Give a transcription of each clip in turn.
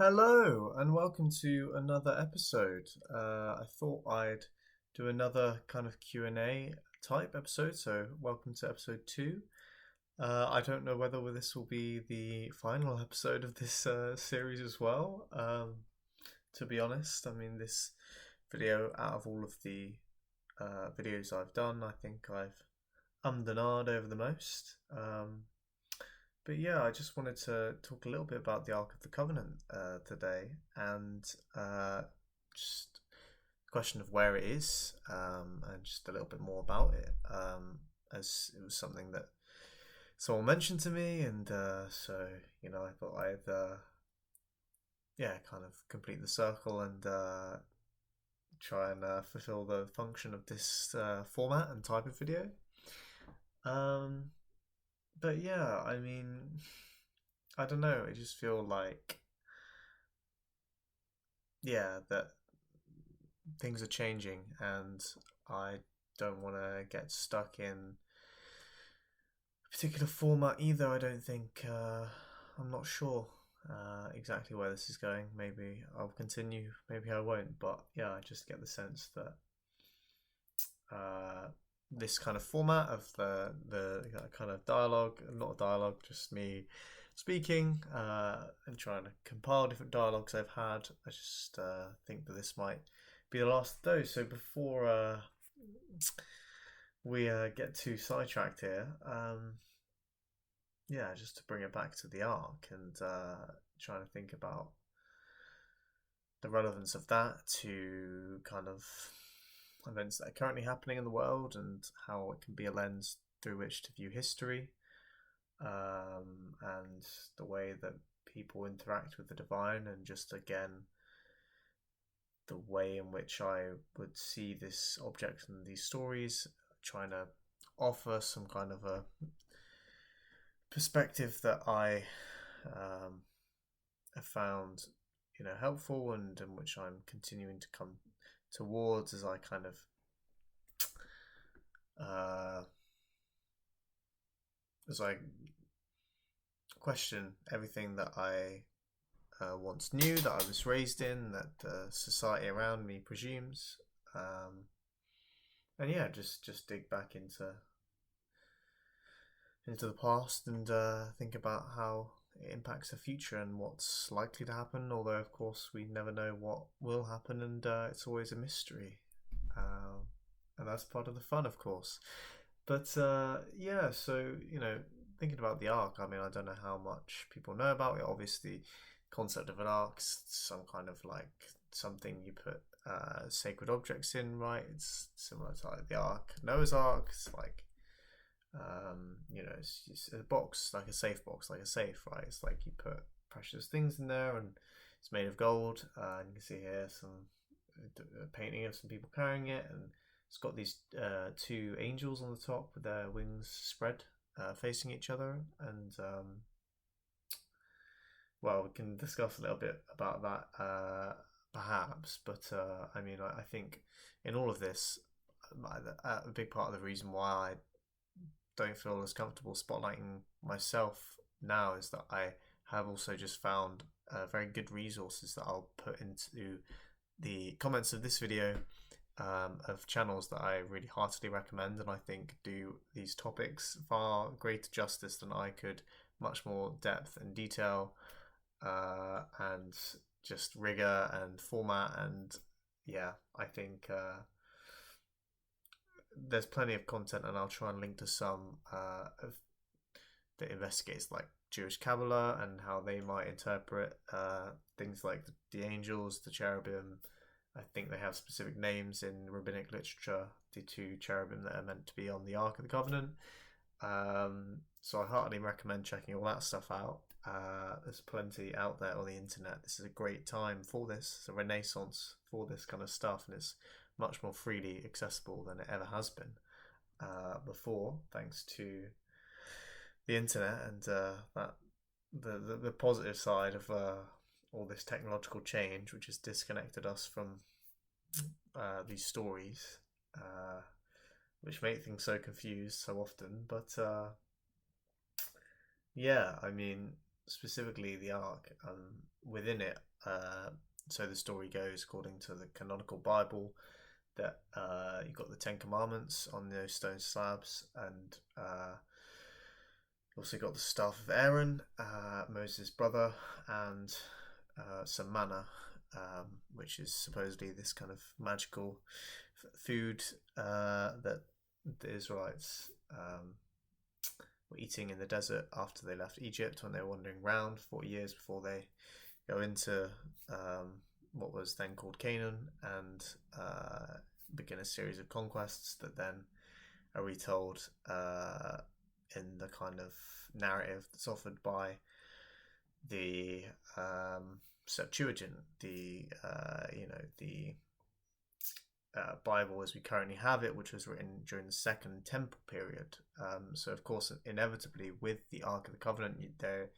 Hello and welcome to another episode. I thought I'd do another kind of Q&A type episode, so welcome to episode 2. I don't know whether this will be the final episode of this series as well. To be honest, I mean this video, out of all of the videos I've done, I think I've ummed and ahed over the most. But yeah, I just wanted to talk a little bit about the Ark of the Covenant today, and just a question of where it is, and just a little bit more about it, as it was something that someone mentioned to me, and so I thought I'd yeah, kind of complete the circle and try and fulfill the function of this format and type of video. Um, but yeah, I mean, I don't know. I just feel like, yeah, that things are changing, and I don't want to get stuck in a particular format either. I don't think. I'm not sure exactly where this is going. Maybe I'll continue. Maybe I won't. But yeah, I just get the sense that uh, this kind of format of the kind of dialogue, not a dialogue, just me speaking and trying to compile different dialogues I've had. I just think that this might be the last of those. So before we get too sidetracked here, yeah, just to bring it back to the arc and trying to think about the relevance of that to kind of events that are currently happening in the world and how it can be a lens through which to view history, and the way that people interact with the divine, and just again the way in which I would see this object and these stories, trying to offer some kind of a perspective that I have found helpful, and in which I'm continuing to come towards as I kind of uh, as I question everything that I once knew, that I was raised in, that society around me presumes, and yeah, just dig back into the past and think about how it impacts the future and what's likely to happen. Although, of course, we never know what will happen, and it's always a mystery, um, and that's part of the fun, of course. But yeah, so thinking about the arc, I mean, I don't know how much people know about it. Obviously, concept of an arc, some kind of like something you put sacred objects in, right? It's similar to like the ark, Noah's Ark. It's like it's a box, like a safe box, like a safe, right? It's like you put precious things in there, and it's made of gold. And you can see here some painting of some people carrying it, and it's got these two angels on the top with their wings spread, facing each other. And well, we can discuss a little bit about that perhaps. But I mean, I think in all of this, a big part of the reason why I don't feel as comfortable spotlighting myself now is that I have also just found very good resources that I'll put into the comments of this video, of channels that I really heartily recommend, and I think do these topics far greater justice than I could. Much more depth and detail, and just rigor and format, and yeah, I think there's plenty of content, and I'll try and link to some that investigates like Jewish Kabbalah and how they might interpret things like the angels, the cherubim. I think they have specific names in rabbinic literature, the two cherubim that are meant to be on the Ark of the Covenant. So I heartily recommend checking all that stuff out. There's plenty out there on the internet. This is a great time for this. It's a renaissance for this kind of stuff, and it's much more freely accessible than it ever has been before, thanks to the internet and that the positive side of all this technological change, which has disconnected us from these stories, which make things so confused so often. But yeah, I mean, specifically the Ark. Within it, so the story goes, according to the canonical Bible, that you've got the Ten Commandments on those stone slabs, and also got the staff of Aaron, Moses' brother, and some manna, which is supposedly this kind of magical food that the Israelites were eating in the desert after they left Egypt when they were wandering around 40 years before they go into what was then called Canaan and begin a series of conquests that then are retold in the kind of narrative that's offered by the Septuagint, the the Bible as we currently have it, which was written during the Second Temple period. So, of course, inevitably, with the Ark of the Covenant, there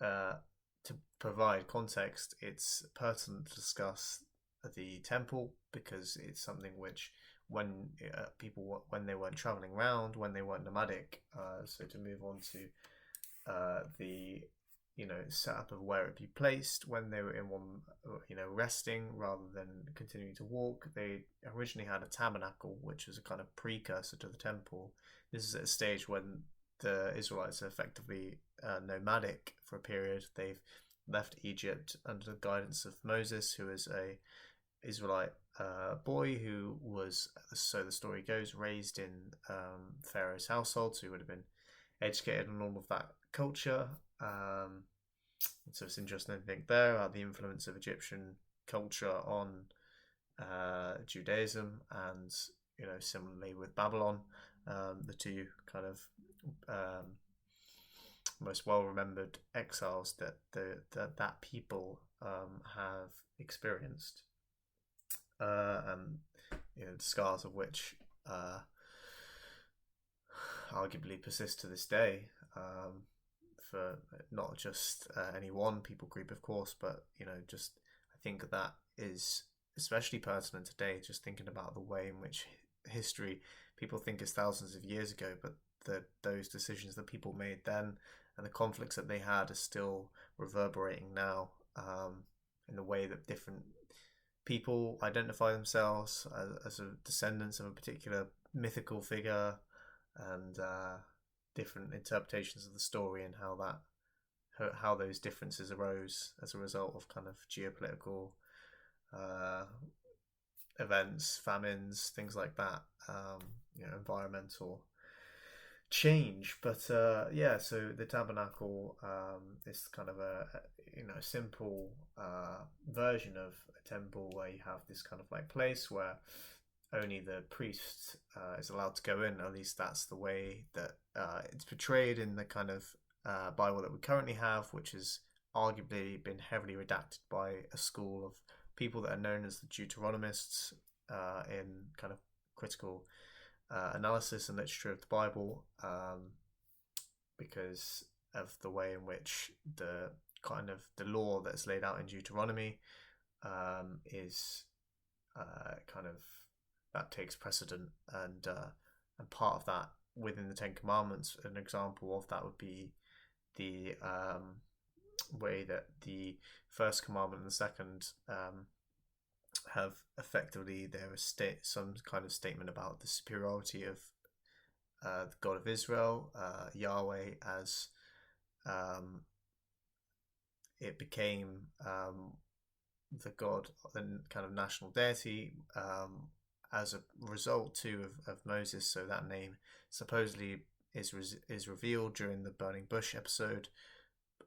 to provide context, it's pertinent to discuss the temple because it's something which, when people when they weren't traveling around, when they weren't nomadic, so to move on to the setup of where it be placed when they were in one, resting rather than continuing to walk. They originally had a tabernacle, which was a kind of precursor to the temple. This is at a stage when the Israelites are effectively nomadic for a period. They've left Egypt under the guidance of Moses, who is a Israelite boy who was, so the story goes, raised in Pharaoh's household, so he would have been educated on all of that culture. So it's interesting to think there about the influence of Egyptian culture on Judaism, and similarly with Babylon, the two kind of most well remembered exiles that people have experienced, and the scars of which arguably persist to this day. For not just any one people group, of course, but just I think that is especially pertinent today. Just thinking about the way in which history people think is thousands of years ago, but those decisions that people made then and the conflicts that they had are still reverberating now, in the way that different people identify themselves as a descendants of a particular mythical figure, and different interpretations of the story, and how those differences arose as a result of kind of geopolitical events, famines, things like that, environmental change. But so the tabernacle is kind of a simple version of a temple where you have this kind of like place where only the priest is allowed to go in. At least that's the way that it's portrayed in the kind of Bible that we currently have, which has arguably been heavily redacted by a school of people that are known as the Deuteronomists in kind of critical analysis and literature of the Bible, because of the way in which the kind of the law that's laid out in Deuteronomy is kind of that takes precedent, and part of that within the Ten Commandments, an example of that would be the way that the first commandment and the second have effectively some kind of statement about the superiority of the God of Israel, Yahweh, as it became the God, the kind of national deity, as a result too of Moses. So that name supposedly is revealed during the burning bush episode.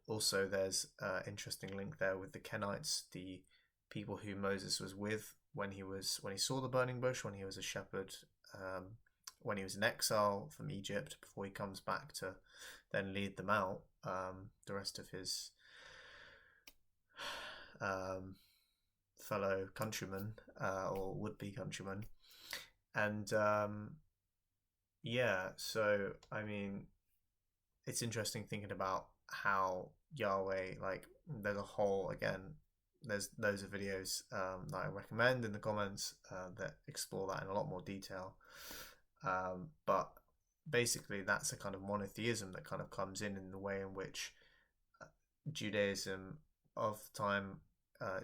Also, there's an interesting link there with the Kenites, the people who Moses was with when he saw the burning bush, when he was a shepherd, when he was in exile from Egypt before he comes back to then lead them out, the rest of his fellow countrymen, or would-be countrymen. And so I mean, it's interesting thinking about how Yahweh, like, there's a whole, again, there's loads of videos that I recommend in the comments that explore that in a lot more detail, but basically that's a kind of monotheism that kind of comes in the way in which Judaism of the time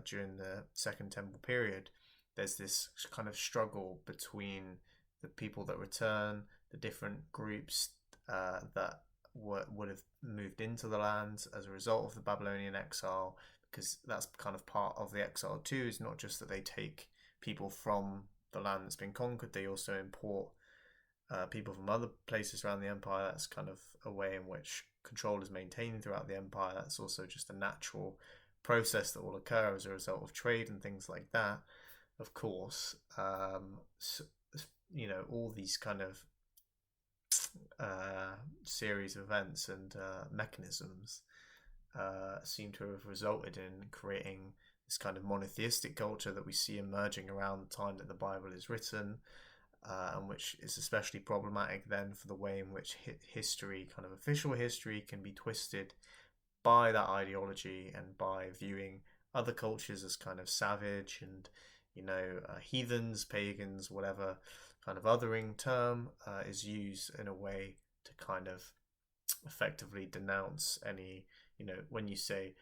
during the Second Temple period, there's this kind of struggle between the people that return, the different groups that would have moved into the land as a result of the Babylonian exile, because that's kind of part of the exile too. It's not just that they take people from the land that's been conquered, they also import people from other places around the empire. That's kind of a way in which control is maintained throughout the empire. That's also just a natural process that will occur as a result of trade and things like that, of course. So, all these kind of series of events and mechanisms seem to have resulted in creating this kind of monotheistic culture that we see emerging around the time that the Bible is written, and which is especially problematic then for the way in which history, kind of official history, can be twisted by that ideology and by viewing other cultures as kind of savage and, heathens, pagans, whatever kind of othering term is used in a way to kind of effectively denounce any, when you say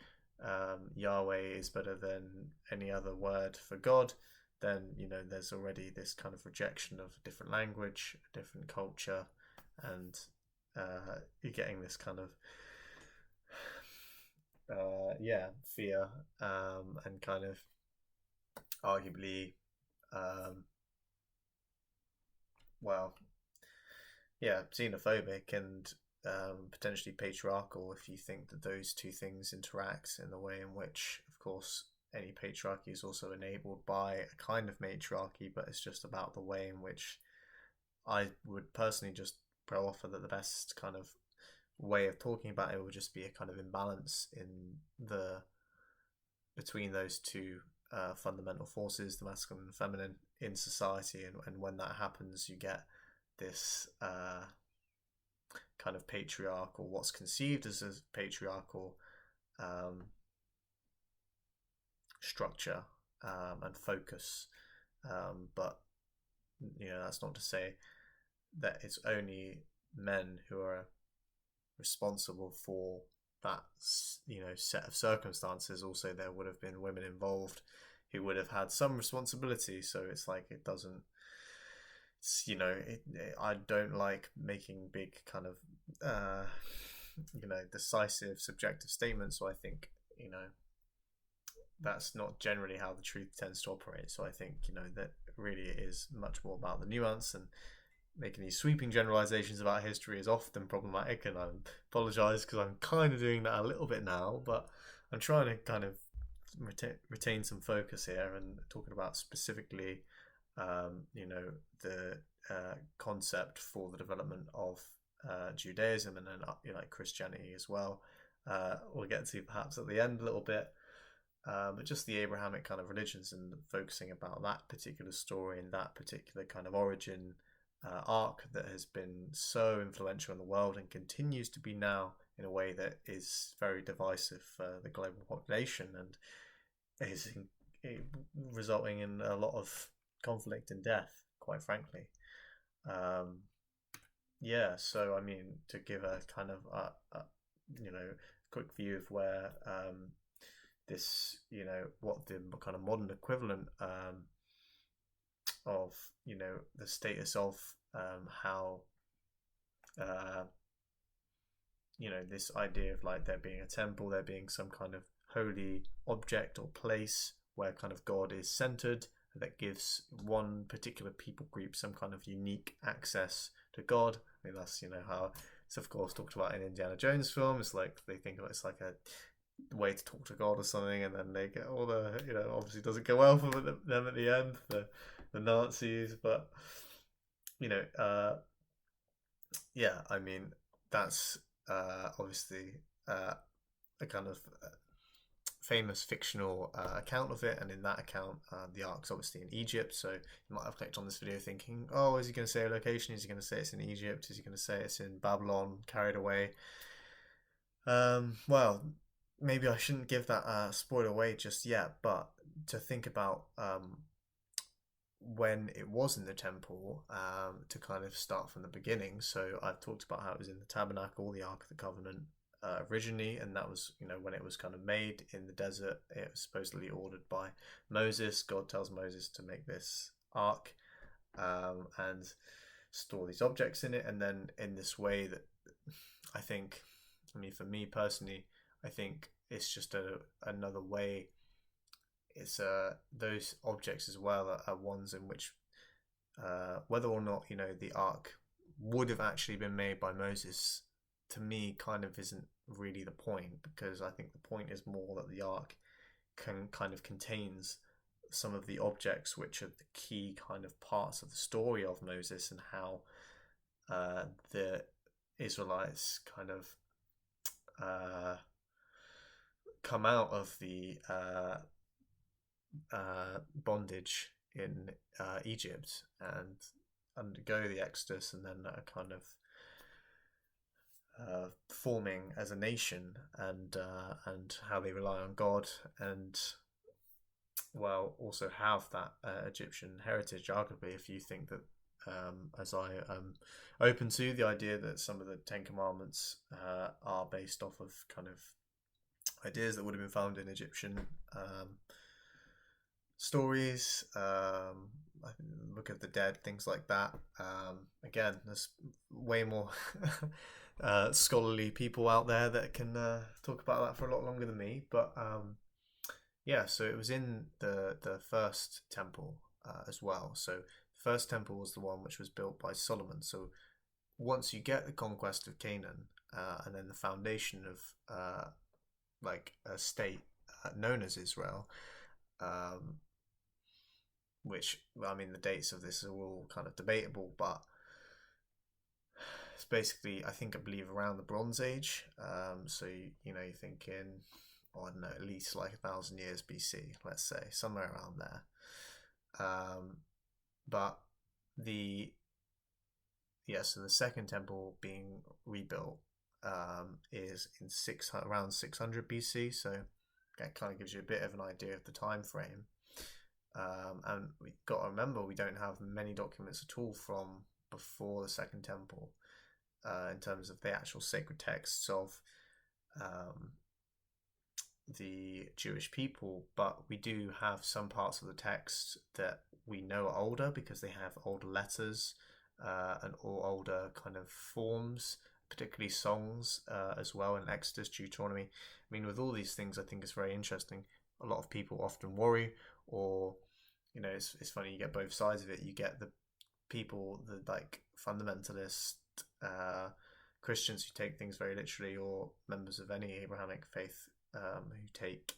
Yahweh is better than any other word for God, then there's already this kind of rejection of a different language, a different culture, and you're getting this kind of fear, and kind of arguably xenophobic and potentially patriarchal, if you think that those two things interact in the way in which, of course, any patriarchy is also enabled by a kind of matriarchy, but it's just about the way in which I would personally just offer that the best kind of way of talking about it would just be a kind of imbalance in between those two fundamental forces, the masculine and feminine, in society, and when that happens, you get this kind of patriarchal, what's conceived as a patriarchal structure and focus, but that's not to say that it's only men who are responsible for that set of circumstances. Also, there would have been women involved who would have had some responsibility, so it's like it doesn't, I don't like making big kind of decisive subjective statements, so I think that's not generally how the truth tends to operate. So I think that really it is much more about the nuance, and making these sweeping generalizations about history is often problematic, and I apologize because I'm kind of doing that a little bit now, but I'm trying to kind of retain some focus here and talking about specifically the concept for the development of Judaism, and then like Christianity as well. We'll get to perhaps at the end a little bit, but just the Abrahamic kind of religions, and focusing about that particular story and that particular kind of origin arc that has been so influential in the world and continues to be now in a way that is very divisive for the global population, and is resulting in a lot of conflict and death, quite frankly. So I mean, to give a kind of quick view of where this, what the kind of modern equivalent of the status of how this idea of like there being a temple, there being some kind of holy object or place where kind of God is centered, that gives one particular people group some kind of unique access to God. I mean, that's how it's of course talked about in Indiana Jones film. It's like they think of it's like a way to talk to God or something, and then they get all the obviously doesn't go well for them at the end, the Nazis, but I mean that's obviously a kind of famous fictional account of it, and in that account the ark's obviously in Egypt, so you might have clicked on this video thinking, oh, is he going to say a location? Is he going to say it's in Egypt? Is he going to say it's in Babylon, carried away? Well, maybe I shouldn't give that spoiler away just yet, but to think about when it was in the temple, to kind of start from the beginning. So I've talked about how it was in the tabernacle, the Ark of the Covenant, originally, and that was, when it was kind of made in the desert. It was supposedly ordered by Moses. God tells Moses to make this ark, and store these objects in it, and then in this way that I think, I mean, for me personally, I think it's just another way. It's those objects as well are ones in which, whether or not the ark would have actually been made by Moses, to me kind of isn't really the point, because I think the point is more that the ark can kind of contains some of the objects which are the key kind of parts of the story of Moses, and how the Israelites kind of come out of the bondage in Egypt and undergo the Exodus, and then kind of forming as a nation, and how they rely on God, and well, also have that Egyptian heritage. Arguably, if you think that, as I am open to the idea that some of the Ten Commandments are based off of kind of ideas that would have been found in Egyptian stories, Book of the Dead, things like that. Again, there's way more scholarly people out there that can talk about that for a lot longer than me, but yeah, so it was in the first temple as well. So the first temple was the one which was built by Solomon. So once you get the conquest of Canaan, and then the foundation of like a state known as Israel, which, I mean, the dates of this are all kind of debatable, but it's basically, I believe, around the Bronze Age. So you're thinking, I don't know, at least like 1,000 years BC, let's say, somewhere around there. But so the second temple being rebuilt is in around 600 BC. So that kind of gives you a bit of an idea of the time frame. And we've got to remember, we don't have many documents at all from before the Second Temple, in terms of the actual sacred texts of the Jewish people, but we do have some parts of the text that we know are older, because they have older letters, and or older kind of forms, particularly songs, as well, in Exodus, Deuteronomy. I mean, with all these things, I think it's very interesting. A lot of people often worry, or it's funny, you get both sides of it. You get the people, the like fundamentalist Christians, who take things very literally, or members of any Abrahamic faith, who take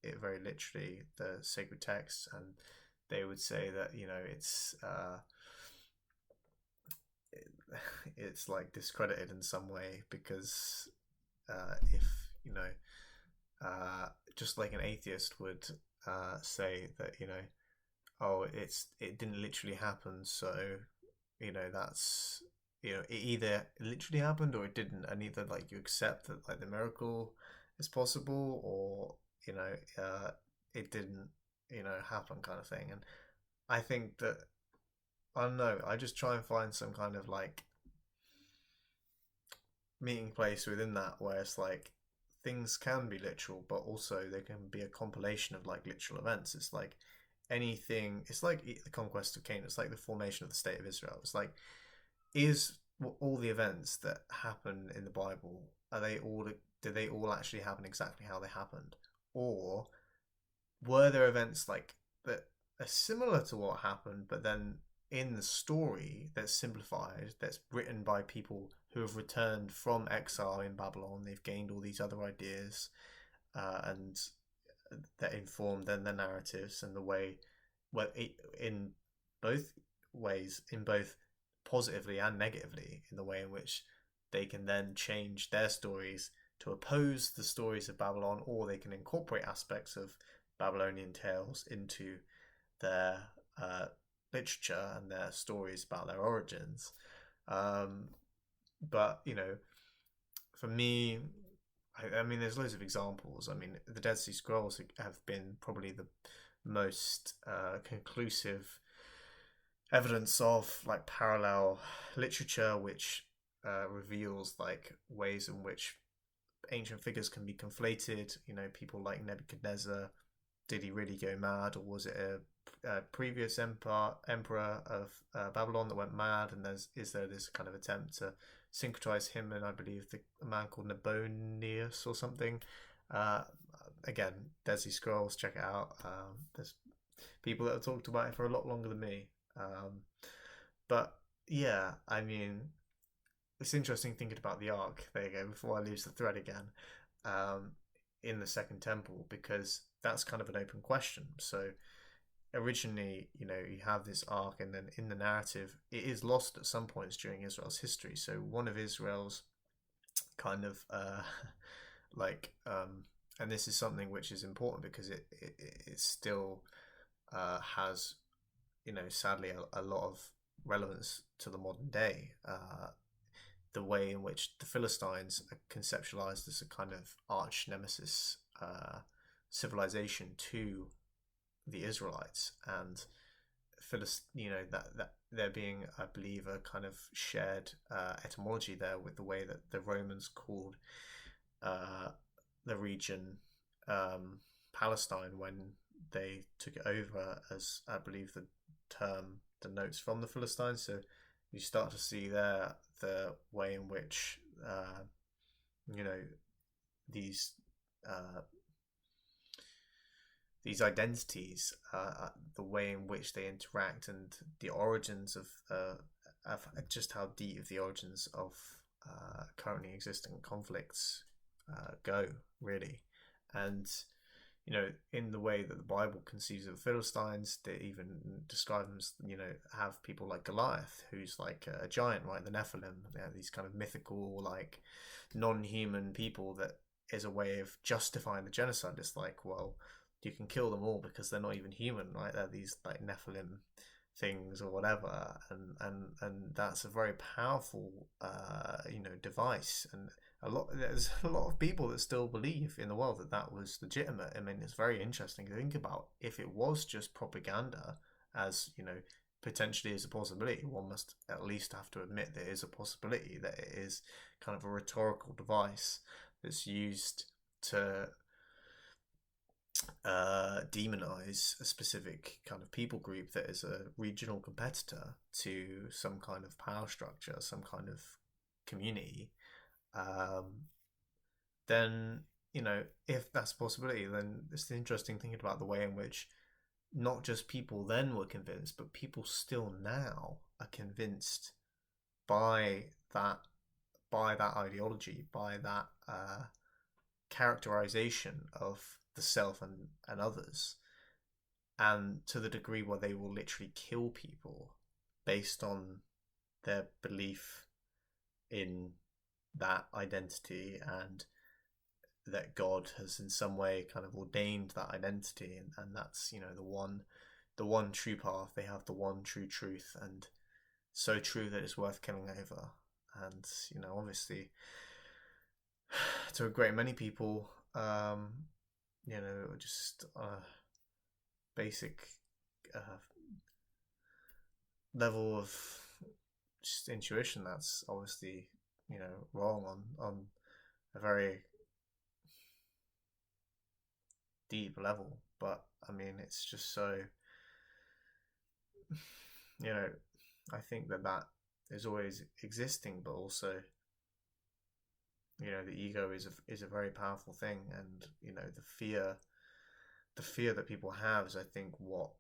it very literally, the sacred texts, and they would say that it's like discredited in some way, because if just like an atheist would say that oh, it didn't literally happen, so that's it either literally happened or it didn't, and either like you accept that like the miracle is possible, or it didn't happen, kind of thing. And I think that, I don't know, I just try and find some kind of like meeting place within that, where it's like things can be literal, but also they can be a compilation of like literal events. It's like anything, it's like the conquest of Canaan, it's like the formation of the state of Israel. It's like, is all the events that happen in the Bible, do they all actually happen exactly how they happened, or were there events like that are similar to what happened, but then in the story that's simplified, that's written by people who have returned from exile in Babylon, they've gained all these other ideas, and that inform then the narratives, and the way, well, in both ways, in both positively and negatively, in the way in which they can then change their stories to oppose the stories of Babylon, or they can incorporate aspects of Babylonian tales into their literature and their stories about their origins. But for me, I mean, there's loads of examples. I mean, the Dead Sea Scrolls have been probably the most conclusive evidence of like parallel literature, which reveals like ways in which ancient figures can be conflated. You know, people like Nebuchadnezzar, did he really go mad, or was it a previous emperor of Babylon that went mad? And is there this kind of attempt to syncretize him and I believe a man called Nabonius or something? Uh, Again, Dead Sea Scrolls, check it out. There's people that have talked about it for a lot longer than me. But yeah, I mean, it's interesting thinking about the Ark. There you go. Before I lose the thread again, um, in the Second Temple, because that's kind of an open question. So originally, you know, you have this Ark, and then in the narrative, it is lost at some points during Israel's history. So one of Israel's kind of like, and this is something which is important because it still has, you know, sadly a lot of relevance to the modern day. The way in which the Philistines are conceptualized as a kind of arch nemesis civilization to the Israelites, and you know, that there being, I believe, a kind of shared etymology there with the way that the Romans called uh, the region Palestine when they took it over, as I believe the term denotes, from the Philistines. So you start to see there the way in which you know, these uh, these identities, the way in which they interact, and the origins of just how deep the origins of currently existing conflicts go, really. And you know, in the way that the Bible conceives of the Philistines, they even describe them as, you know, have people like Goliath, who's like a giant, right? The Nephilim, these kind of mythical, like non-human people that is a way of justifying the genocide. It's like, well, you can kill them all because they're not even human, right? They're these like Nephilim things or whatever, and that's a very powerful, you know, device. And there's a lot of people that still believe in the world that that was legitimate. I mean, it's very interesting to think about. If it was just propaganda, as you know, potentially is a possibility, one must at least have to admit there is a possibility that it is kind of a rhetorical device that's used to demonize a specific kind of people group that is a regional competitor to some kind of power structure, some kind of community. um, then, you know, if that's a possibility, then it's interesting thinking about the way in which not just people then were convinced, but people still now are convinced by that ideology, by that characterization of the self and others, and to the degree where they will literally kill people based on their belief in that identity, and that God has in some way kind of ordained that identity, and that's, you know, the one true path. They have the one true truth, and so true that it's worth killing over. And you know, obviously, to a great many people, you know, just basic uh, level of just intuition, that's obviously, you know, wrong on a very deep level. But I mean, it's just so, you know, I think that is always existing, but also, you know, the ego is a very powerful thing, and you know, the fear that people have is, I think, what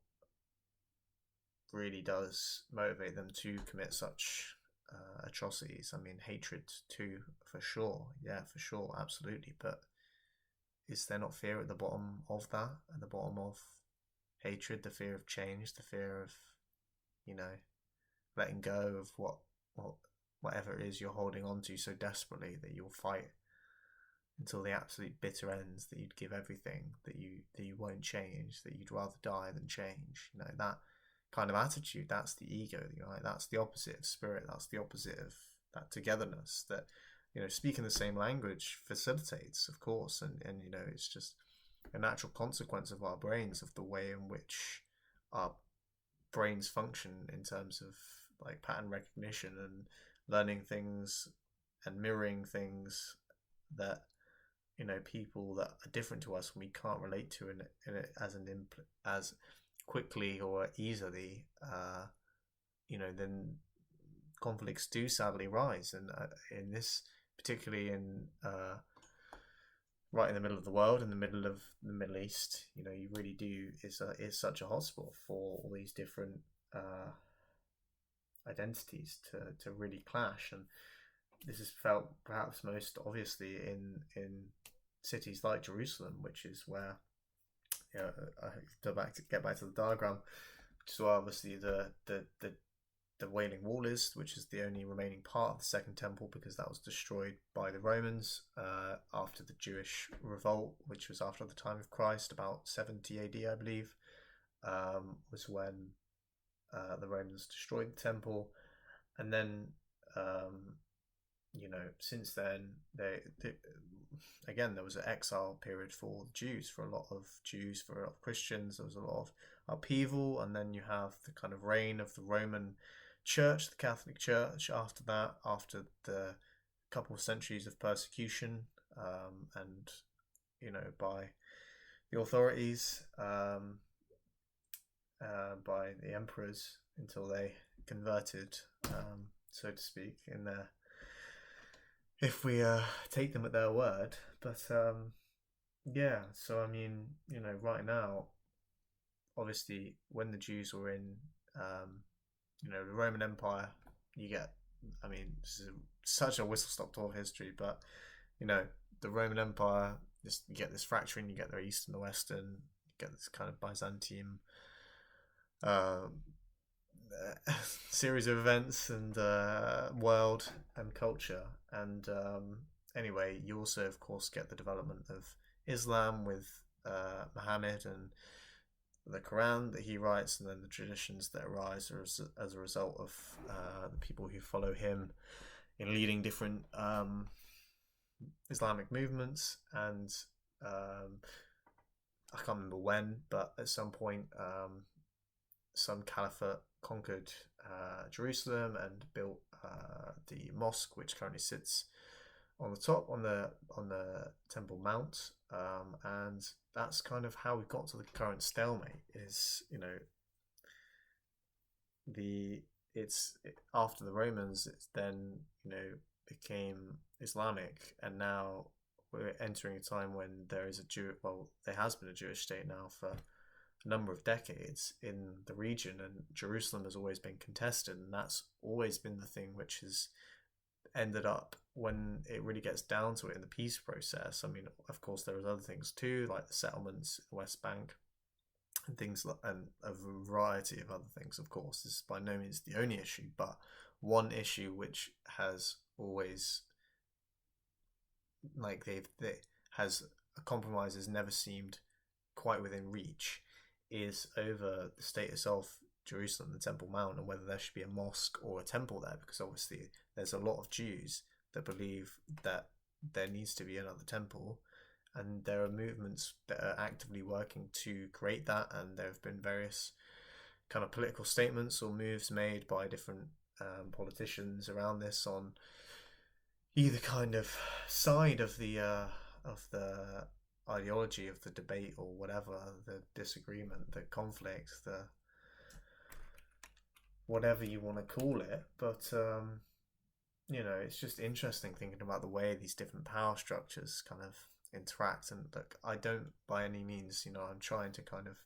really does motivate them to commit such atrocities. I mean, hatred too, for sure. Yeah, for sure, absolutely. But is there not fear at the bottom of that? At the bottom of hatred, the fear of change, the fear of, you know, letting go of whatever it is you're holding on to so desperately that you'll fight until the absolute bitter ends, that you'd give everything, that you won't change, that you'd rather die than change. You know, that kind of attitude, that's the ego, right? That's the opposite of spirit. That's the opposite of that togetherness that, you know, speaking the same language facilitates, of course. And you know, it's just a natural consequence of our brains, of the way in which our brains function in terms of like pattern recognition and learning things and mirroring things that people that are different to us and we can't relate to in it as quickly or easily, then conflicts do sadly rise, and in this, particularly in right in the middle of the world, in the middle of the Middle East, you really do is such a hotspot for all these different identities to really clash, and this is felt perhaps most obviously in cities like Jerusalem, which is where I get back to the diagram, which is where obviously the Wailing Wall is, which is the only remaining part of the Second Temple, because that was destroyed by the Romans after the Jewish revolt, which was after the time of Christ, about 70 AD, I believe, was when the Romans destroyed the temple. And then, since then, again, there was an exile period for the Jews, for a lot of Jews, for a lot of Christians. There was a lot of upheaval, and then you have the kind of reign of the Roman Church, the Catholic Church, after that, after the couple of centuries of persecution, and by the authorities, by the emperors, until they converted, so to speak, in their, if we take them at their word. But yeah, so I mean, right now, obviously, when the Jews were in the Roman Empire, you get, I mean, this is such a whistle-stop tour of history, but the Roman Empire, you get this fracturing, you get the East and the Western, you get this kind of Byzantium series of events and world and culture. And anyway, you also, of course, get the development of Islam with Muhammad and the Quran that he writes, and then the traditions that arise as a result of the people who follow him in leading different Islamic movements. And I can't remember when, but at some point, some caliphate conquered Jerusalem and built the mosque, which currently sits on the top on the Temple Mount, and that's kind of how we got to the current stalemate. Is after the Romans, it's then became Islamic, and now we're entering a time when there has been a Jewish state now for a number of decades in the region, and Jerusalem has always been contested, and that's always been the thing which has ended up, when it really gets down to it in the peace process. I mean, of course, there was other things too, like the settlements, the West Bank, and things like, and a variety of other things. Of course, this is by no means the only issue, but one issue which has always, like, a compromise has never seemed quite within reach, is over the status of Jerusalem, the Temple Mount, and whether there should be a mosque or a temple there, because obviously there's a lot of Jews that believe that there needs to be another temple, and there are movements that are actively working to create that, and there have been various kind of political statements or moves made by different politicians around this, on either kind of side of the ideology of the debate, or whatever, the disagreement, the conflict, the whatever you want to call it. But it's just interesting thinking about the way these different power structures kind of interact. And look, I don't by any means, I'm trying to kind of,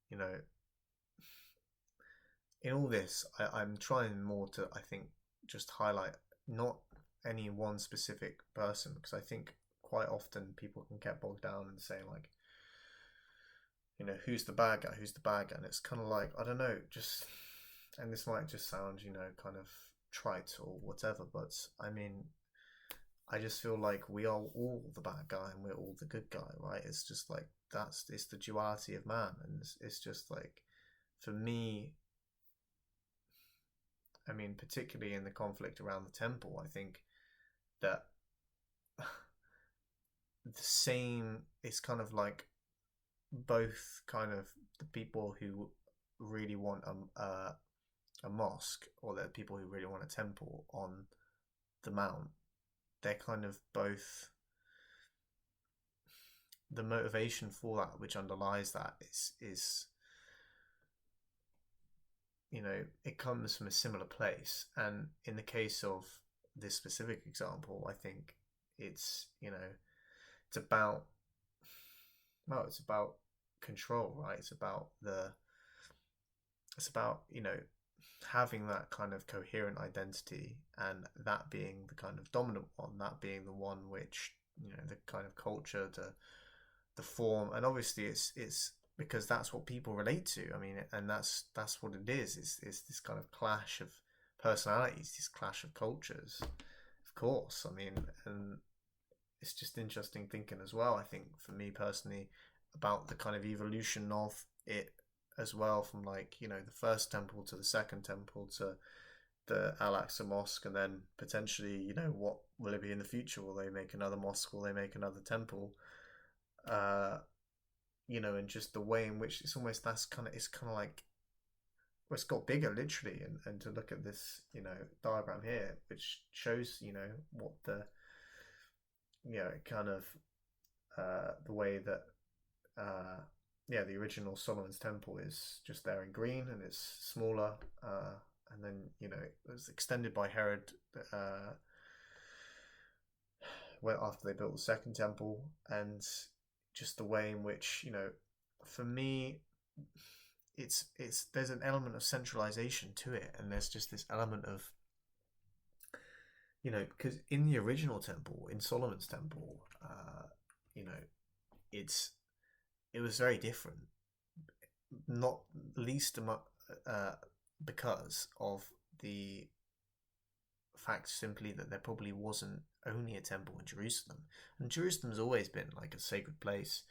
in all this, I'm trying more to, I think, just highlight not any one specific person, because I think quite often people can get bogged down and say, like, who's the bad guy, and it's kind of like, I don't know, just, and this might just sound, kind of trite or whatever, but I mean, I just feel like we are all the bad guy and we're all the good guy, right? It's just like, it's the duality of man, and it's just like, for me, I mean, particularly in the conflict around the temple, I think that the same, it's kind of like both kind of the people who really want a mosque, or the people who really want a temple on the mount, they're kind of both, the motivation for that, which underlies that, is it comes from a similar place. And in the case of this specific example, I think it's it's about, well, it's about control, right? It's about having that kind of coherent identity, and that being the kind of dominant one, that being the one which, the kind of culture, the form. And obviously it's because that's what people relate to. I mean, and that's what it is. It's this kind of clash of personalities, this clash of cultures, of course. I mean, and it's just interesting thinking as well, I think, for me personally, about the kind of evolution of it as well, from like, the first temple to the second temple to the Al-Aqsa Mosque, and then potentially, what will it be in the future? Will they make another mosque? Will they make another temple? uh and just the way in which it's almost, it's kind of like, well, it's got bigger literally. And to look at this, diagram here, which shows, what the, kind of, the way that, yeah, the original Solomon's Temple is just there in green, and it's smaller, and then, it was extended by Herod, after they built the second temple. And just the way in which, for me, it's there's an element of centralization to it, and there's just this element of, because in the original temple, in Solomon's temple, you know it's it was very different, not least because of the fact simply that there probably wasn't only a temple in Jerusalem. And Jerusalem's always been like a sacred place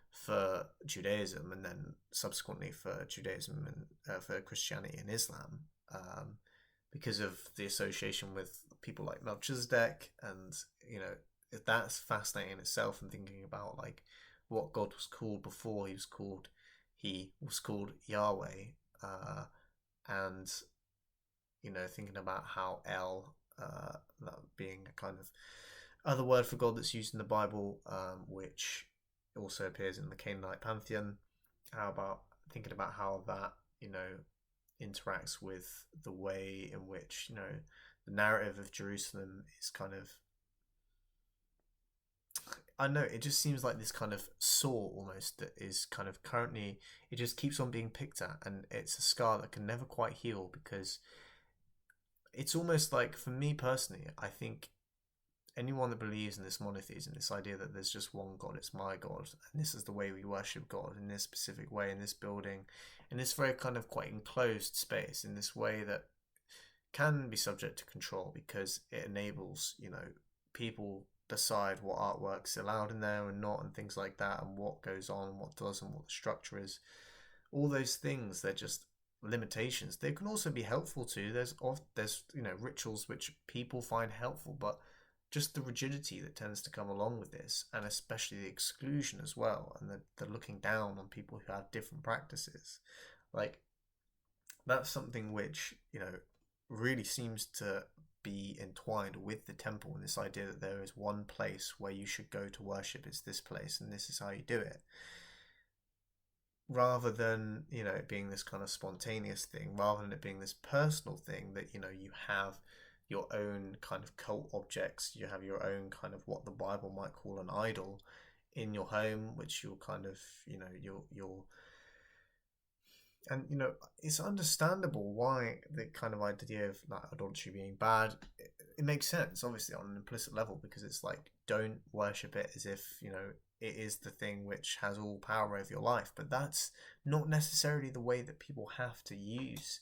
for Judaism, and then subsequently for Judaism and for Christianity and Islam, because of the association with people like Melchizedek. And that's fascinating in itself, and thinking about like what God was called before he was called Yahweh, and thinking about how El, that being a kind of other word for God that's used in the Bible, which also appears in the Canaanite pantheon. How about thinking about how that interacts with the way in which the narrative of Jerusalem is kind of, I don't know, it just seems like this kind of sore almost, that is kind of currently, it just keeps on being picked at, and it's a scar that can never quite heal, because it's almost like, for me personally, I think anyone that believes in this monotheism, this idea that there's just one God, it's my God, and this is the way we worship God, in this specific way, in this building, in this very kind of quite enclosed space, in this way that can be subject to control, because it enables, people decide what artwork's allowed in there and not, and things like that, and what goes on and what doesn't, what the structure is. All those things, they're just limitations. They can also be helpful too. There's rituals which people find helpful, but just the rigidity that tends to come along with this, and especially the exclusion as well, and the looking down on people who have different practices, like, that's something which really seems to be entwined with the temple, and this idea that there is one place where you should go to worship, it's this place, and this is how you do it, rather than it being this kind of spontaneous thing, rather than it being this personal thing that you have your own kind of cult objects, you have your own kind of what the Bible might call an idol in your home, which you'll kind of you'll and it's understandable why the kind of idea of like idolatry being bad, it makes sense obviously on an implicit level, because it's like, don't worship it as if it is the thing which has all power over your life. But that's not necessarily the way that people have to use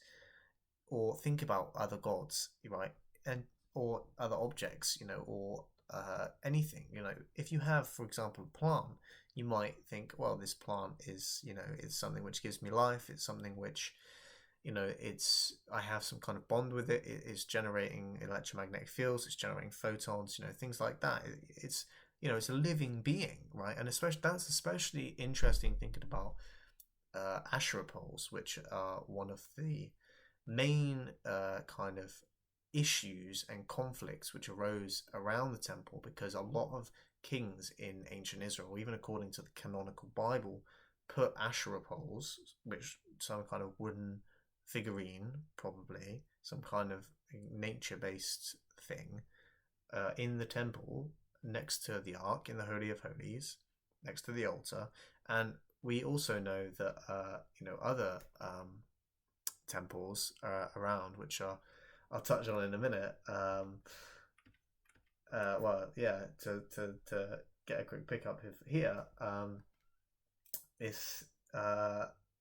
or think about other gods, right? And or other objects, or anything. If you have, for example, a plant, you might think, well, this plant is it's something which gives me life, it's something which I have some kind of bond with it, it's generating electromagnetic fields, it's generating photons, things like that. It's a living being, right? And that's especially interesting thinking about Asherah poles, which are one of the main kind of issues and conflicts which arose around the temple, because a lot of kings in ancient Israel, even according to the canonical Bible, put Asherah poles, which some kind of wooden figurine, probably some kind of nature-based thing, in the temple next to the ark in the Holy of Holies, next to the altar. And we also know that other temples around, which I'll touch on in a minute. Well, yeah, to get a quick pickup here, it's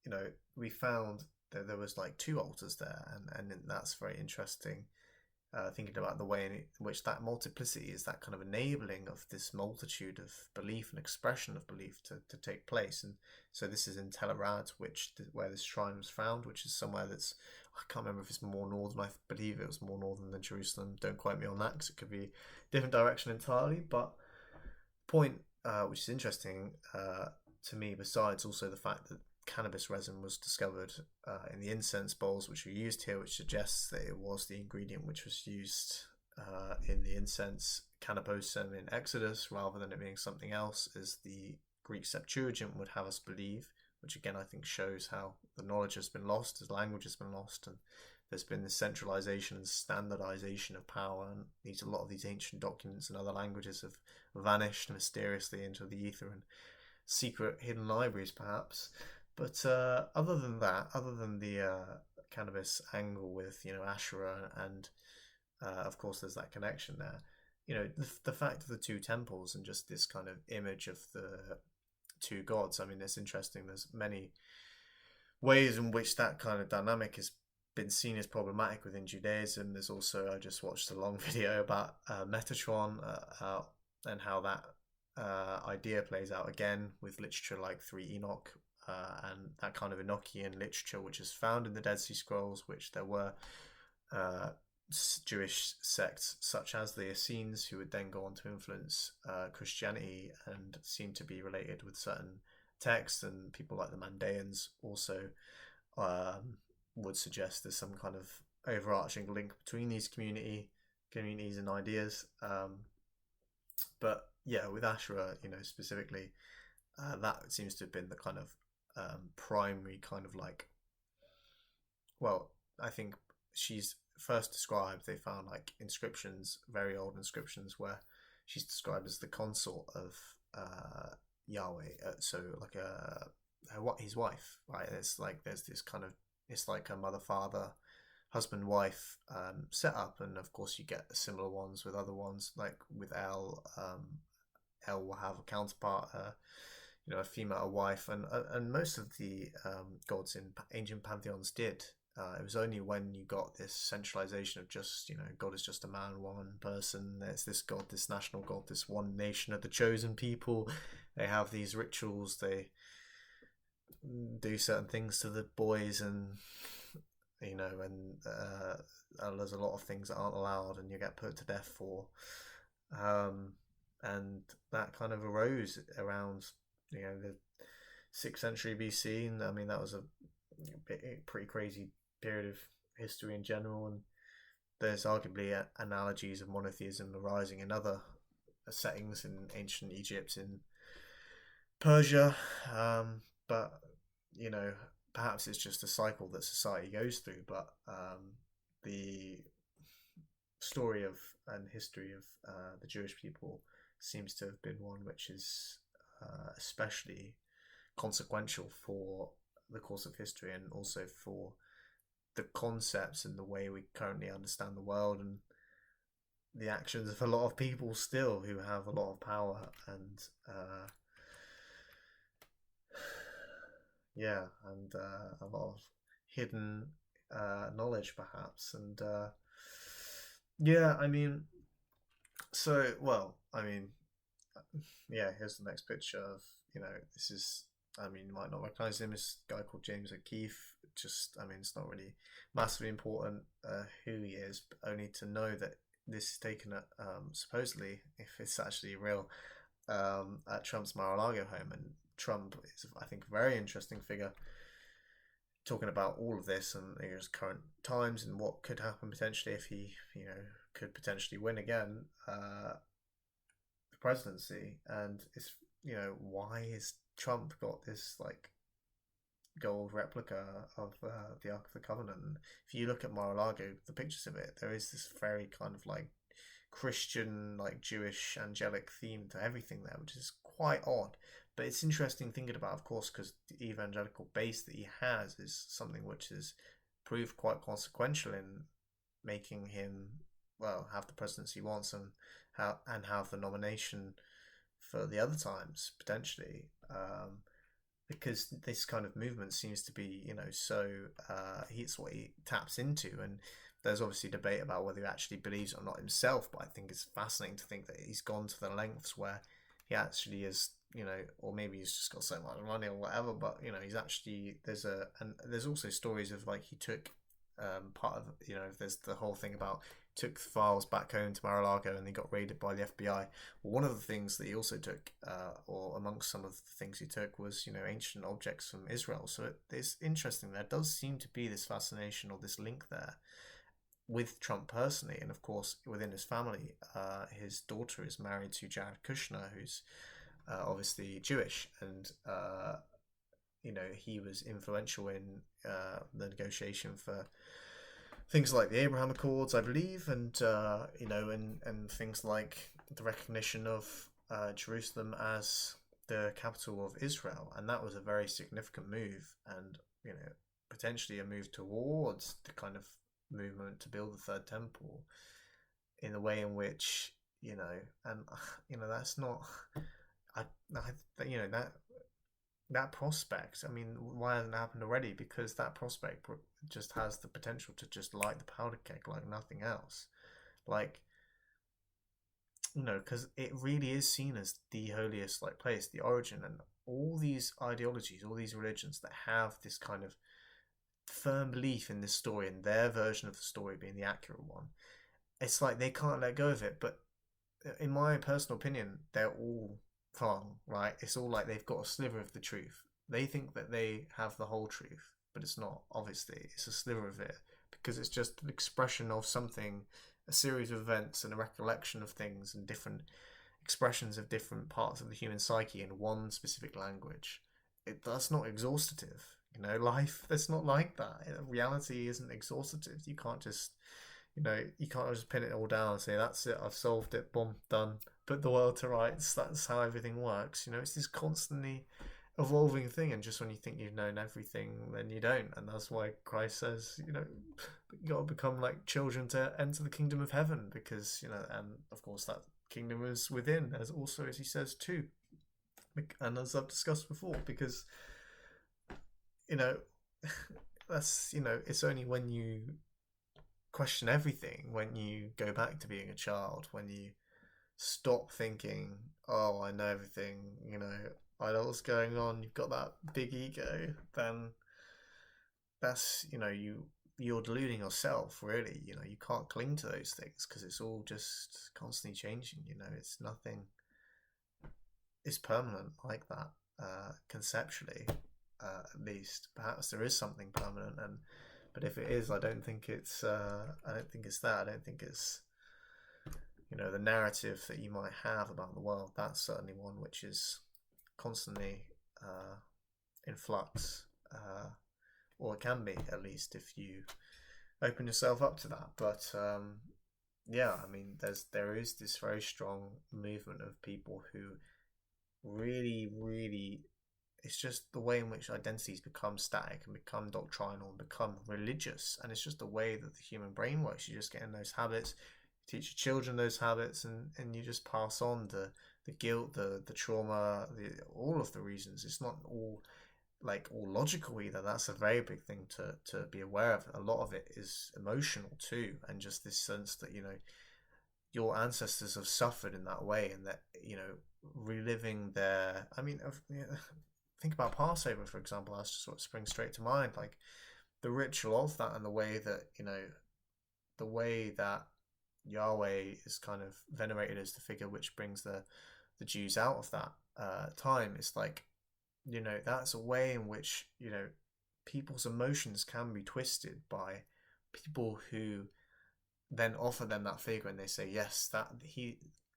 you know we found that there was like two altars there, and that's very interesting. Thinking about the way in which that multiplicity is that kind of enabling of this multitude of belief and expression of belief to take place. And so this is in Tel Arad, where this shrine was found, which is somewhere that's, I can't remember if it's more northern. I believe it was more northern than Jerusalem. Don't quote me on that, because it could be a different direction entirely. But point, which is interesting to me, besides also the fact that cannabis resin was discovered in the incense bowls which were used here, which suggests that it was the ingredient which was used in the incense cannabosum in Exodus, rather than it being something else, as the Greek Septuagint would have us believe, which again I think shows how the knowledge has been lost, as language has been lost, and there's been this centralization and standardization of power, and a lot of these ancient documents and other languages have vanished mysteriously into the ether and secret hidden libraries perhaps. But other than that, other than the cannabis angle with Asherah, and of course there's that connection there. The fact of the two temples and just this kind of image of the two gods. I mean, it's interesting. There's many ways in which that kind of dynamic has been seen as problematic within Judaism. There's also, I just watched a long video about Metatron and how that idea plays out again with literature like 3 Enoch. And that kind of Enochian literature, which is found in the Dead Sea Scrolls, which there were Jewish sects such as the Essenes who would then go on to influence Christianity and seem to be related with certain texts, and people like the Mandaeans also would suggest there's some kind of overarching link between these communities and ideas. But yeah, with Asherah, specifically, that seems to have been the kind of primary kind of like, well, I think she's first described, they found like inscriptions, very old inscriptions, where she's described as the consort of Yahweh, so like his wife, right? It's like there's this kind of, it's like a mother father husband wife set up, and of course you get similar ones with other ones, like with El. El will have a counterpart, a female, a wife, and most of the gods in ancient pantheons did. It was only when you got this centralization of just, God is just a man, one person. There's this God, this national God, this one nation of the chosen people. They have these rituals. They do certain things to the boys, and there's a lot of things that aren't allowed, and you get put to death for. And that kind of arose around the 6th century BC, and I mean that was a pretty crazy period of history in general, and there's arguably analogies of monotheism arising in other settings in ancient Egypt, in Persia, but perhaps it's just a cycle that society goes through. But the story of and history of the Jewish people seems to have been one which is especially consequential for the course of history, and also for the concepts and the way we currently understand the world, and the actions of a lot of people still who have a lot of power, and a lot of hidden knowledge perhaps. And I mean, so, well, I mean, yeah, here's the next picture of, this is, I mean, you might not recognize him, this guy called James O'Keefe. Just, I mean, it's not really massively important who he is, but only to know that this is taken at, supposedly, if it's actually real, at Trump's Mar-a-Lago home. And Trump is, I think, a very interesting figure talking about all of this and his current times and what could happen potentially if he, could potentially win again the presidency. And it's, why is Trump got this like gold replica of the Ark of the Covenant? And if you look at Mar-a-Lago, the pictures of it, there is this very kind of like Christian, like Jewish, angelic theme to everything there, which is quite odd. But it's interesting thinking about, of course, because the evangelical base that he has is something which has proved quite consequential in making him, well, have the presidency he wants and have the nomination for the other times potentially. Because this kind of movement seems to be, so it's what he taps into. And there's obviously debate about whether he actually believes it or not himself, but I think it's fascinating to think that he's gone to the lengths where he actually is, or maybe he's just got so much money or whatever, but, he's actually, and there's also stories of like he took part of, there's the whole thing about took the files back home to Mar-a-Lago and they got raided by the FBI. Well, one of the things that he also took, or amongst some of the things he took, was ancient objects from Israel. So it's interesting. There does seem to be this fascination or this link there with Trump personally, and of course within his family. His daughter is married to Jared Kushner, who's obviously Jewish, and he was influential in the negotiation for things like the Abraham Accords, I believe, and and things like the recognition of Jerusalem as the capital of Israel, and that was a very significant move, and potentially a move towards the kind of movement to build the third temple in the way in which and that's not, I that prospect. I mean, why hasn't it happened already? Because that prospect just has the potential to just light the powder keg like nothing else. Like, because it really is seen as the holiest like place, the origin, and all these ideologies, all these religions that have this kind of firm belief in this story and their version of the story being the accurate one. It's like they can't let go of it. But in my personal opinion, they're all wrong, right? It's all like they've got a sliver of the truth. They think that they have the whole truth, but it's not. Obviously, it's a sliver of it because it's just an expression of something, a series of events and a recollection of things and different expressions of different parts of the human psyche in one specific language. That's not exhaustive. Life, that's not like that. Reality isn't exhaustive. You can't just pin it all down and say, that's it, I've solved it, boom, done, put the world to rights. That's how everything works. It's this constantly evolving thing, and just when you think you've known everything, then you don't. And that's why Christ says, you got to become like children to enter the kingdom of heaven, because, and of course that kingdom is within, as also, as he says too, and as I've discussed before, because that's it's only when you question everything, when you go back to being a child, when you stop thinking, oh, I know everything, I know what's going on, you've got that big ego, then that's you're deluding yourself, really. You can't cling to those things because it's all just constantly changing. It's nothing is permanent like that, conceptually, at least. Perhaps there is something permanent, but if it is, I don't think it's that. I don't think it's the narrative that you might have about the world. That's certainly one which is constantly in flux, or it can be, at least, if you open yourself up to that. But yeah, I mean, there is this very strong movement of people who really, really, it's just the way in which identities become static and become doctrinal and become religious, and it's just the way that the human brain works. You just get in those habits, you teach your children those habits, and you just pass on the guilt, the trauma, all of the reasons. It's not all logical either. That's a very big thing to be aware of. A lot of it is emotional too, and just this sense that your ancestors have suffered in that way, and that reliving their, I mean, think about Passover, for example. That's just what springs straight to mind, like the ritual of that, and the way that Yahweh is kind of venerated as the figure which brings the Jews out of that time. It's like, that's a way in which people's emotions can be twisted by people who then offer them that figure and they say, yes,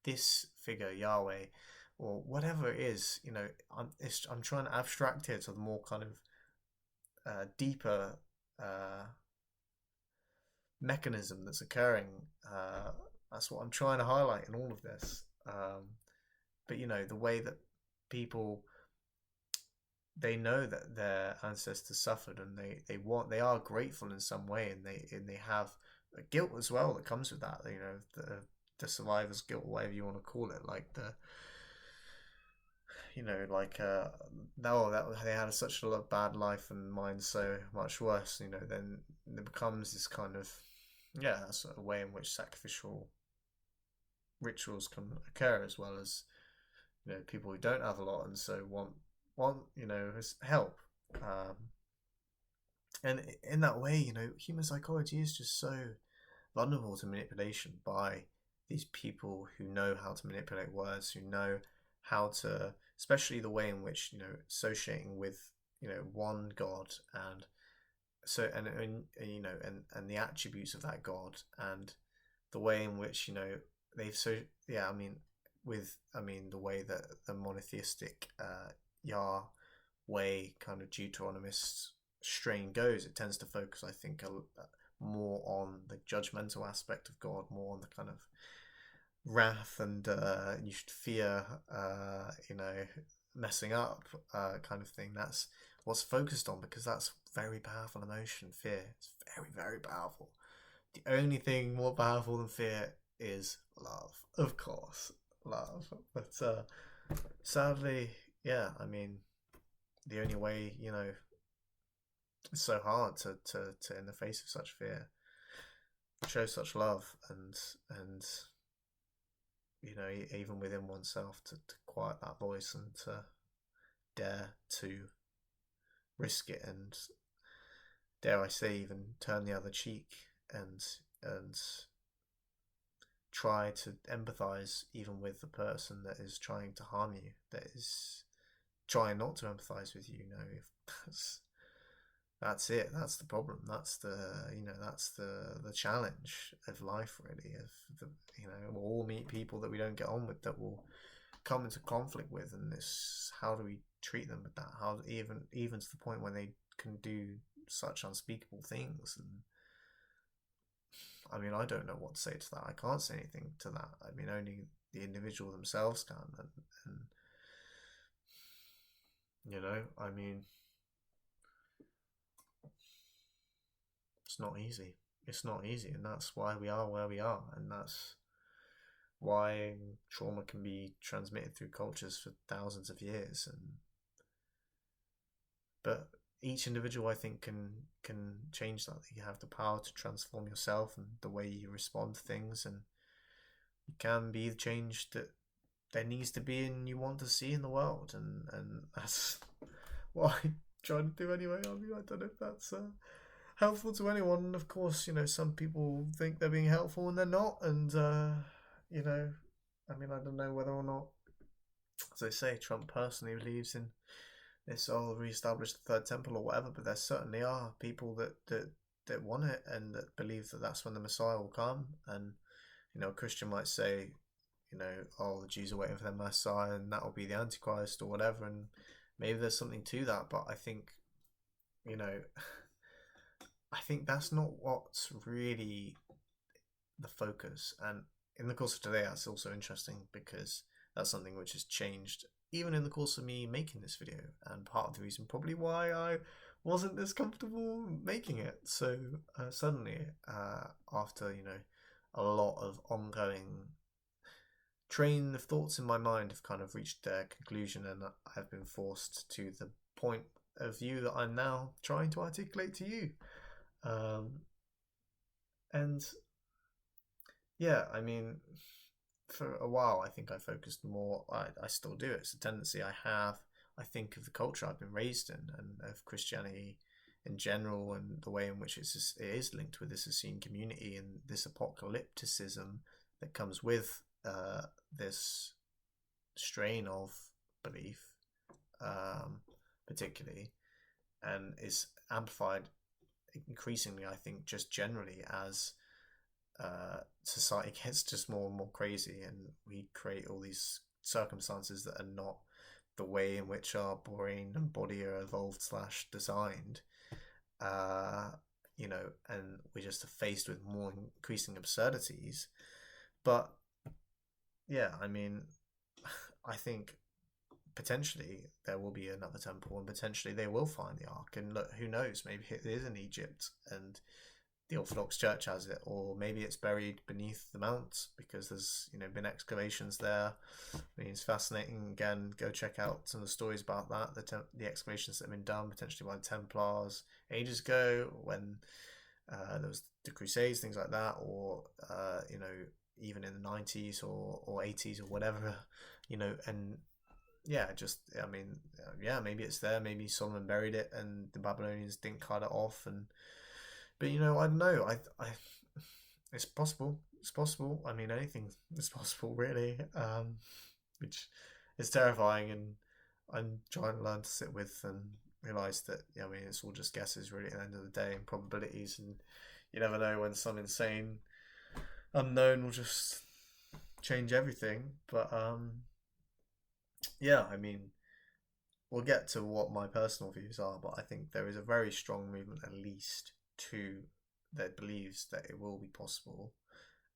this figure, Yahweh, or whatever it is, I'm trying to abstract it to the more kind of deeper uh, mechanism that's occurring. That's what I'm trying to highlight in all of this. But the way that people, they know that their ancestors suffered, and they are grateful in some way, and they have a guilt as well that comes with that. The survivor's guilt, whatever you want to call it, like no, that they had such a bad life and mine so much worse. Then it becomes this kind of, that's a way in which sacrificial rituals can occur, as well as people who don't have a lot and so want help. And in that way, human psychology is just so vulnerable to manipulation by these people who know how to manipulate words, who know how to, especially the way in which associating with one God, and so and the attributes of that God, and the way in which they've the way that the monotheistic Yahweh kind of Deuteronomist strain goes, it tends to focus, I think, more on the judgmental aspect of God, more on the kind of wrath and you should fear messing up kind of thing. That's what's focused on, because that's very powerful emotion. Fear, it's very, very powerful. The only thing more powerful than fear is love, of course, love. But sadly, the only way, it's so hard to in the face of such fear, show such love, and even within oneself, to quiet that voice and to dare to risk it, and dare I say even turn the other cheek, and try to empathize even with the person that is trying to harm you, that is trying not to empathize with you. If that's it, that's the problem, that's the challenge of life, really. We'll all meet people that we don't get on with, that will come into conflict with, and this, how do we treat them with that? How, even to the point when they can do such unspeakable things. And I don't know what to say to that. I can't say anything to that. Only the individual themselves can, and it's not easy. It's not easy, and that's why we are where we are, and that's why trauma can be transmitted through cultures for thousands of years. But each individual, I think, can change that. You have the power to transform yourself and the way you respond to things, and you can be the change that there needs to be and you want to see in the world, and that's what I try to do anyway. I don't know if that's helpful to anyone. And of course, some people think they're being helpful and they're not, and I don't know whether or not, as I say, Trump personally believes in this, re-establish the third temple or whatever, but there certainly are people that want it, and that believe that that's when the Messiah will come. And a Christian might say, the Jews are waiting for their Messiah, and that will be the Antichrist or whatever, and maybe there's something to that. But I think, I think that's not what's really the focus. And in the course of today, that's also interesting, because that's something which has changed even in the course of me making this video, and part of the reason probably why I wasn't this comfortable making it. So suddenly, after a lot of ongoing train of thoughts in my mind have kind of reached their conclusion, and I've been forced to the point of view that I'm now trying to articulate to you. And yeah, for a while, I think I focused more, I still do, it's a tendency I have, I think, of the culture I've been raised in, and of Christianity in general, and the way in which it is linked with this Essene community, and this apocalypticism that comes with this strain of belief, particularly. and is amplified increasingly, I think, just generally as society gets just more and more crazy, and we create all these circumstances that are not the way in which our brain and body are evolved slash designed. uh, and we're just faced with more increasing absurdities. But yeah, I mean, I think potentially there will be another temple, and potentially they will find the Ark. And look, who knows? Maybe it is in Egypt, and the Orthodox Church has it, or maybe it's buried beneath the mount because there's been excavations there. I mean, it's fascinating. Again, go check out some of the stories about that. The excavations that have been done potentially by the Templars ages ago when there was the Crusades, things like that, or even in the 90s or 80s or whatever, and yeah, just I mean, yeah, maybe it's there. Maybe Solomon buried it, and the Babylonians didn't cut it off. And but I don't know. It's possible. It's possible. I mean, anything is possible, really. Which is terrifying, and I'm trying to learn to sit with and realize that I mean, it's all just guesses, really, at the end of the day, and probabilities, and you never know when some insane unknown will just change everything. But yeah, I mean, we'll get to what my personal views are, but I think there is a very strong movement, at least, that believes that it will be possible,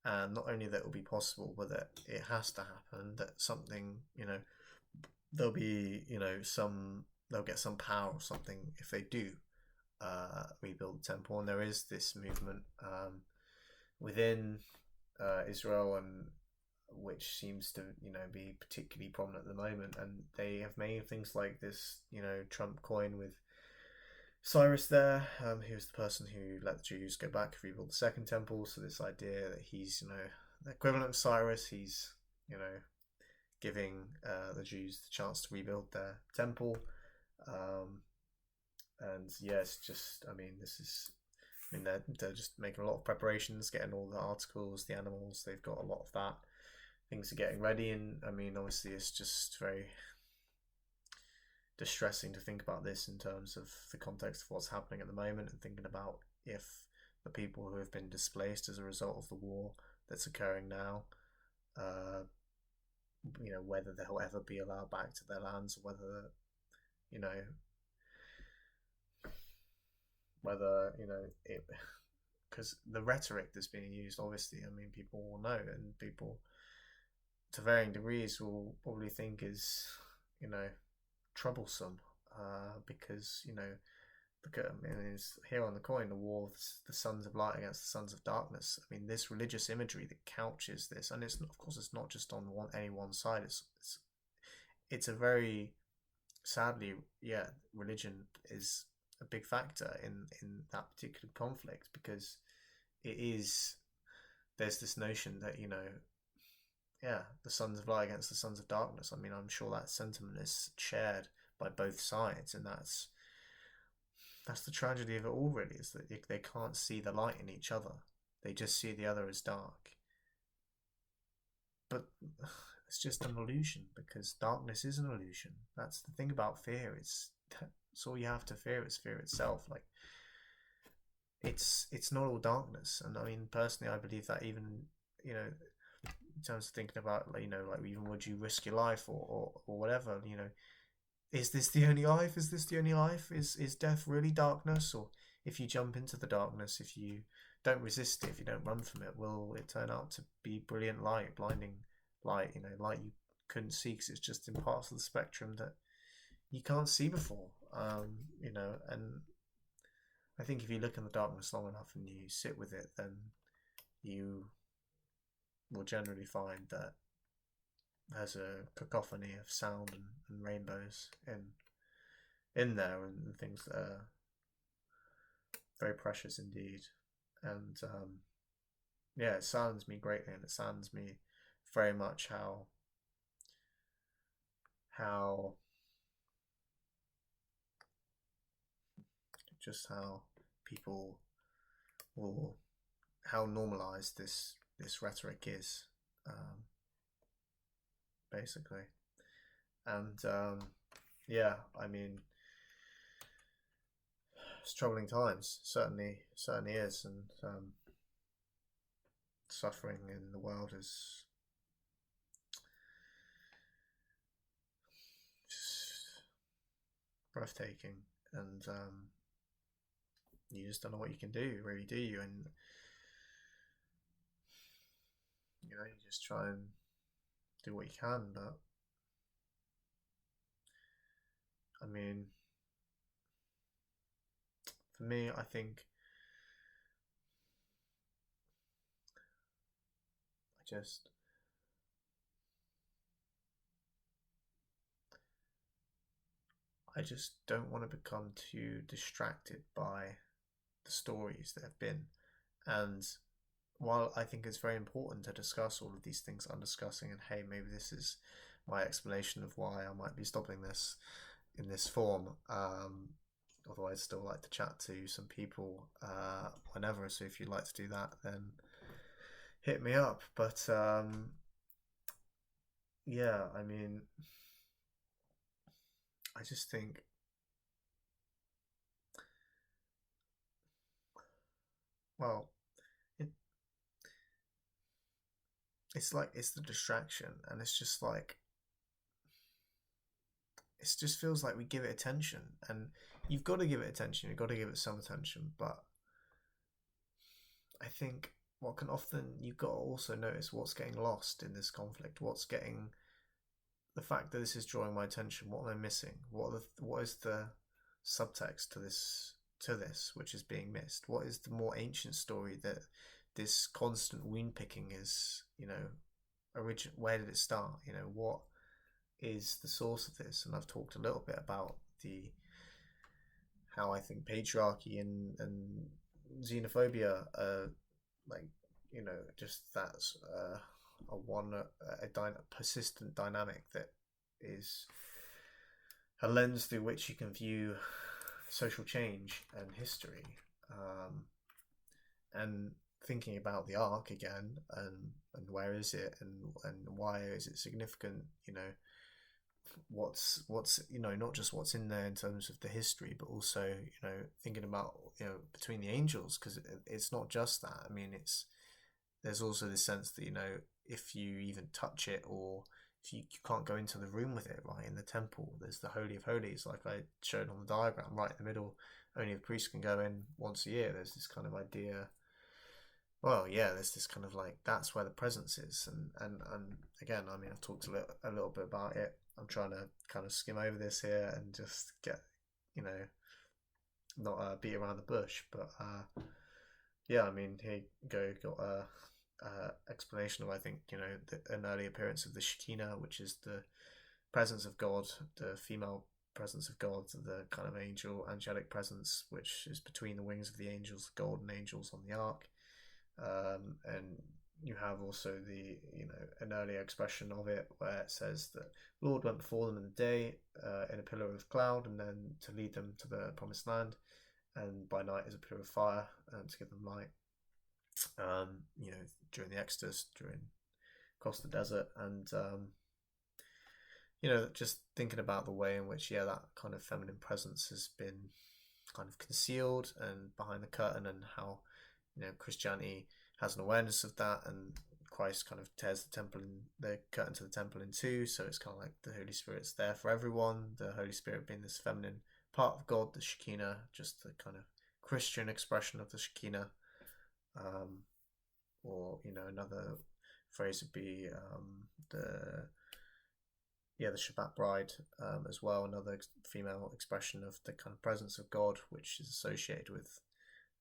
and not only that it will be possible, but that it has to happen. That something, there'll be, they'll get some power or something if they do rebuild the temple. And there is this movement within Israel, and which seems to be particularly prominent at the moment, and they have made things like this Trump coin with Cyrus there, who was the person who let the Jews go back, rebuild the second temple. So this idea that he's the equivalent of Cyrus, he's giving the Jews the chance to rebuild their temple. And yes, just I mean, they're just making a lot of preparations, getting all the articles, the animals. They've got a lot of that. Things are getting ready, and I mean, obviously, it's just very distressing to think about this in terms of the context of what's happening at the moment, and thinking about if the people who have been displaced as a result of the war that's occurring now, whether they'll ever be allowed back to their lands, or whether it, because the rhetoric that's being used, obviously, I mean, people will know, and people to varying degrees will probably think is troublesome, because look at, I mean, it's here on the coin, the war of the sons of light against the sons of darkness. I mean, this religious imagery that couches this, and it's of course it's not just on any one side. It's a very, sadly, yeah, religion is a big factor in that particular conflict, because it is, there's this notion that yeah, the sons of light against the sons of darkness. I mean, I'm sure that sentiment is shared by both sides, and that's the tragedy of it all, really, is that they can't see the light in each other. They just see the other as dark. But it's just an illusion, because darkness is an illusion. That's the thing about fear. It's all you have to fear is fear itself. Like, it's not all darkness. And I mean, personally, I believe that even in terms of thinking about like even would you risk your life or whatever, is this the only life? Is this the only life? Is death really darkness? Or if you jump into the darkness, if you don't resist it, if you don't run from it, will it turn out to be brilliant light, blinding light, light you couldn't see because it's just in parts of the spectrum that you can't see before, and I think if you look in the darkness long enough and you sit with it, then you will generally find that there's a cacophony of sound and rainbows in there, and things that are very precious indeed. And yeah, it saddens me greatly, and it saddens me very much how just how people will, how normalized this rhetoric is, basically. And yeah, I mean, it's troubling times. Certainly is, and suffering in the world is just breathtaking, and you just don't know what you can do, really, do you? And you just try and do what you can. But I mean, for me, I think I just I just don't want to become too distracted by the stories that have been. And while I think it's very important to discuss all of these things I'm discussing, and hey, maybe this is my explanation of why I might be stopping this in this form. Although I'd still like to chat to some people whenever. So if you'd like to do that, then hit me up. But yeah, I mean, I just think, well, it, it's like it's the distraction, and it's just like it just feels like we give it attention, and you've got to give it attention. You've got to give it some attention, but I think what can often you've got to also notice what's getting lost in this conflict. What's getting the fact that this is drawing my attention. What am I missing? What is the subtext to this which is being missed? What is the more ancient story that this constant wound picking is? Origin. Where did it start? What is the source of this? And I've talked a little bit about the how I think patriarchy and xenophobia like just that's a persistent dynamic that is a lens through which you can view social change and history, and thinking about the arc again, and where is it, and why is it significant, what's not just what's in there in terms of the history, but also thinking about between the angels, because it's not just that. I mean, there's also this sense that if you even touch it, or if you can't go into the room with it, right, in the temple there's the Holy of Holies, like I showed on the diagram, right in the middle. Only the priest can go in once a year. There's this kind of idea, well, yeah, there's this kind of like that's where the presence is, and again, I mean, I've talked a little bit about it. I'm trying to kind of skim over this here and just get, not beat around the bush, but yeah, I mean, here you go, got a explanation of, I think, an early appearance of the Shekinah, which is the presence of God, the female presence of God, the kind of angelic presence, which is between the wings of the angels, the golden angels on the ark. And you have also the an earlier expression of it where it says that Lord went before them in the day in a pillar of cloud, and then to lead them to the promised land, and by night is a pillar of fire to give them light. During the Exodus, during across the desert, and just thinking about the way in which that kind of feminine presence has been kind of concealed and behind the curtain, and how Christianity has an awareness of that, and Christ kind of tears the curtain to the temple in two, so it's kind of like the Holy Spirit's there for everyone, the Holy Spirit being this feminine part of God, the Shekinah, just the kind of Christian expression of the Shekinah. Or another phrase would be the Shabbat bride, as well, another female expression of the kind of presence of God, which is associated with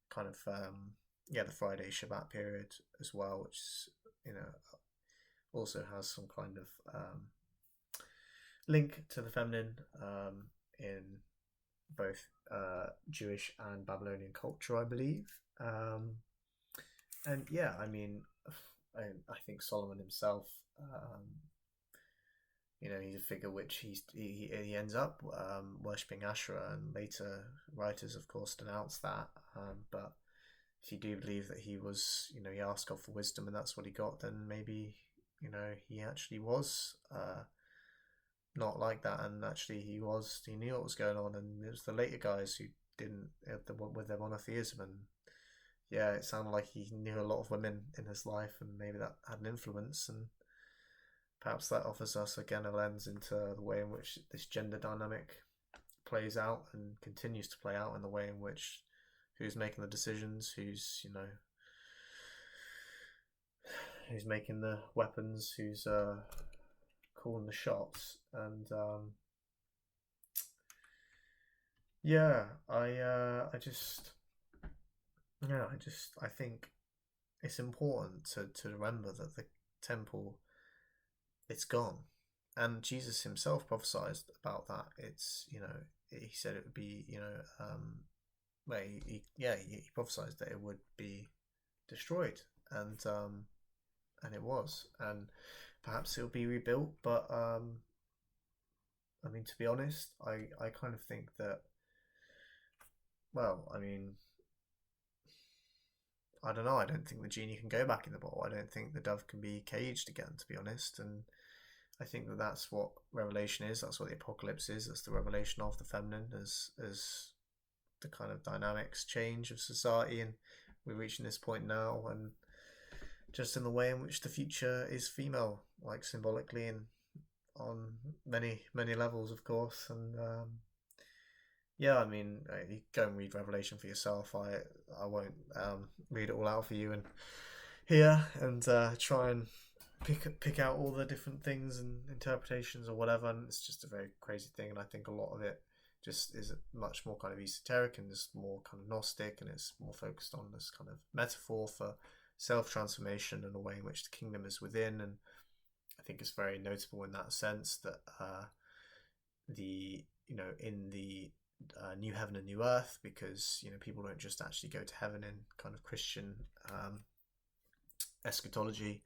kind of the Friday Shabbat period as well, which also has some kind of link to the feminine in both Jewish and Babylonian culture, I believe. And yeah, I mean, I think Solomon himself, he's a figure which he ends up worshipping Asherah, and later writers, of course, denounce that. But if you do believe that he was, he asked God for wisdom and that's what he got, then maybe, he actually was not like that, and actually he knew what was going on, and it was the later guys who didn't with their monotheism, and yeah, it sounded like he knew a lot of women in his life, and maybe that had an influence, and perhaps that offers us again a lens into the way in which this gender dynamic plays out and continues to play out, in the way in which who's making the decisions, who's making the weapons, who's calling the shots, and yeah, I think it's important to remember that the temple, it's gone, and Jesus himself prophesied about that. It's he said it would be well he prophesied that it would be destroyed, and it was, and perhaps it'll be rebuilt, but I mean, to be honest, I kind of think that, well, I mean, I don't know. I don't think the genie can go back in the bottle. I don't think the dove can be caged again, to be honest. And I think that that's what Revelation is. That's what the apocalypse is. That's the revelation of the feminine as the kind of dynamics change of society, and we're reaching this point now, and just in the way in which the future is female, like symbolically and on many levels, of course. And yeah, I mean, you go and read Revelation for yourself. I won't read it all out for you and here, and try and pick out all the different things and interpretations or whatever. And it's just a very crazy thing, and I think a lot of it just is much more kind of esoteric and just more kind of Gnostic, and it's more focused on this kind of metaphor for self-transformation and the way in which the kingdom is within. And I think it's very notable in that sense that in the new heaven and new earth, because people don't just actually go to heaven in kind of Christian eschatology.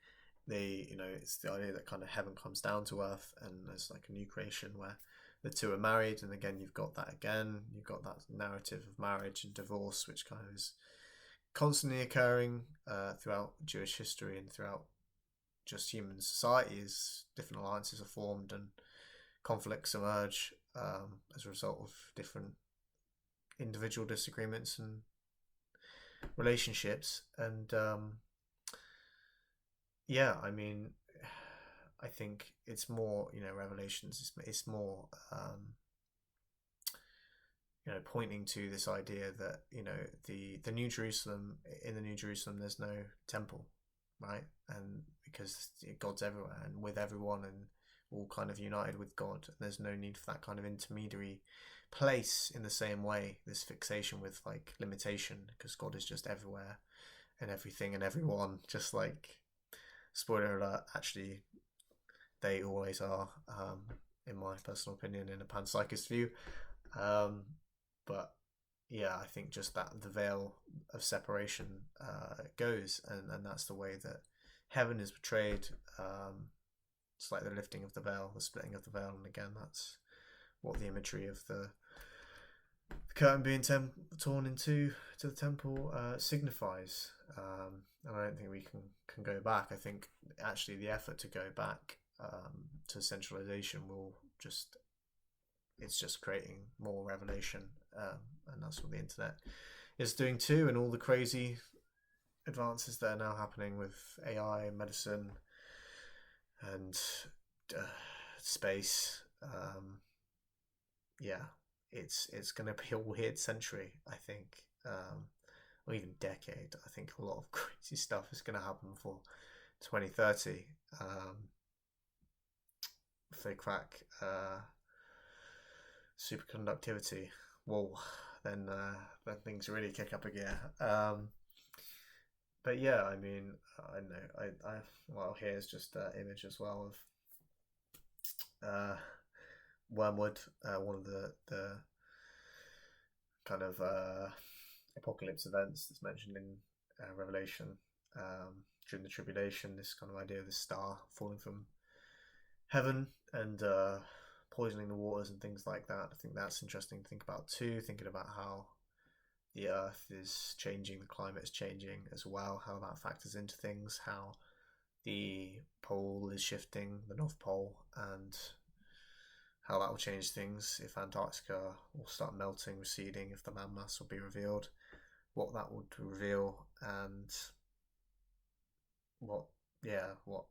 It's the idea that kind of heaven comes down to earth, and there's like a new creation where the two are married. And again, you've got that narrative of marriage and divorce, which kind of is constantly occurring throughout Jewish history and throughout just human society, as different alliances are formed and conflicts emerge as a result of different individual disagreements and relationships. And yeah, I mean, I think it's more, Revelations. It's more, pointing to this idea that the New Jerusalem. In the New Jerusalem, there's no temple, right? And because God's everywhere and with everyone, and all kind of united with God, and there's no need for that kind of intermediary place in the same way. This fixation with like limitation, because God is just everywhere and everything and everyone, just like, spoiler alert, actually they always are, in my personal opinion, in a panpsychist view. But yeah, I think just that the veil of separation goes, and that's the way that heaven is portrayed. It's like the lifting of the veil, the splitting of the veil, and again, that's what the imagery of the curtain being torn into to the temple signifies. And I don't think we can go back. I think actually the effort to go back to centralization it's just creating more revelation, and that's what the internet is doing too, and all the crazy advances that are now happening with AI and medicine and space. Yeah, it's going to be a weird century, I think, or even decade. I think a lot of crazy stuff is going to happen for 2030. If they crack superconductivity, whoa, then things really kick up a gear. But yeah, I mean, I know, well, here's just an image as well of Wormwood, one of the kind of apocalypse events that's mentioned in Revelation, during the tribulation. This kind of idea of the star falling from heaven and poisoning the waters and things like that. I think that's interesting to think about too, thinking about how the earth is changing, the climate is changing as well, how that factors into things, how the pole is shifting, the North Pole, and how that will change things if Antarctica will start melting, receding, if the landmass will be revealed, what that would reveal, and what, yeah, what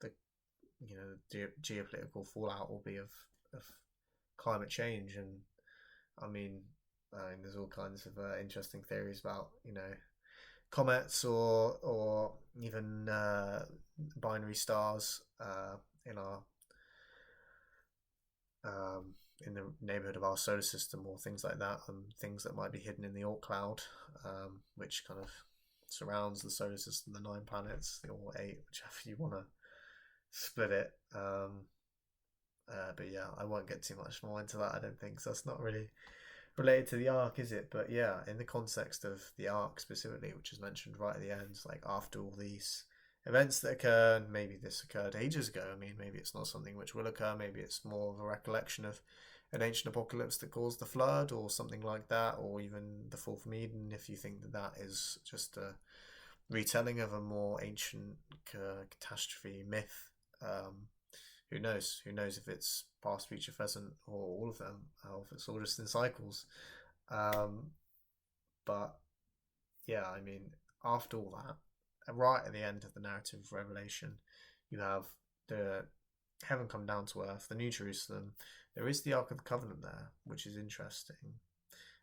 the geopolitical fallout will be of climate change. And I mean, there's all kinds of interesting theories about comets or even binary stars in our in the neighborhood of our solar system, or things like that, and things that might be hidden in the Oort cloud, which kind of surrounds the solar system, the 9 planets, or 8, whichever you want to split it. But yeah, I won't get too much more into that. I don't think so. That's not really related to the arc, is it? But yeah, in the context of the arc specifically, which is mentioned right at the end, like after all these events that occur, and maybe this occurred ages ago. I mean, maybe it's not something which will occur. Maybe it's more of a recollection of an ancient apocalypse that caused the flood, or something like that, or even the fall from Eden. If you think that that is just a retelling of a more ancient catastrophe myth, who knows? Who knows if it's past, future, present, or all of them, or if it's all just in cycles. Um, but yeah, I mean, after all that, right at the end of the narrative of Revelation, you have the heaven come down to earth, the New Jerusalem. There is the Ark of the Covenant there, which is interesting.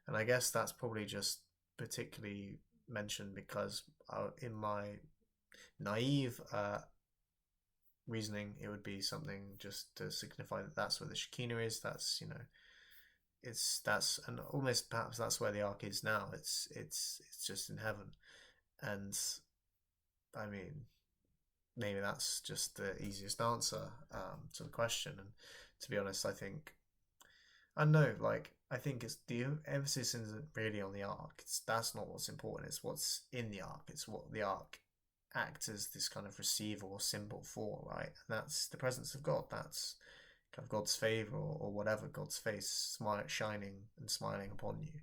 And I guess that's probably just particularly mentioned because in my naive reasoning, it would be something just to signify that that's where the Shekinah is. That's and almost perhaps that's where the ark is now. It's just in heaven, and I mean maybe that's just the easiest answer to the question. And to be honest, I know, like, I think it's the emphasis isn't really on the ark. That's not what's important. It's what's in the ark. It's what the ark acts as this kind of receiver or symbol for, right? And that's the presence of God. That's kind of God's favor, or whatever, God's face shining and smiling upon you.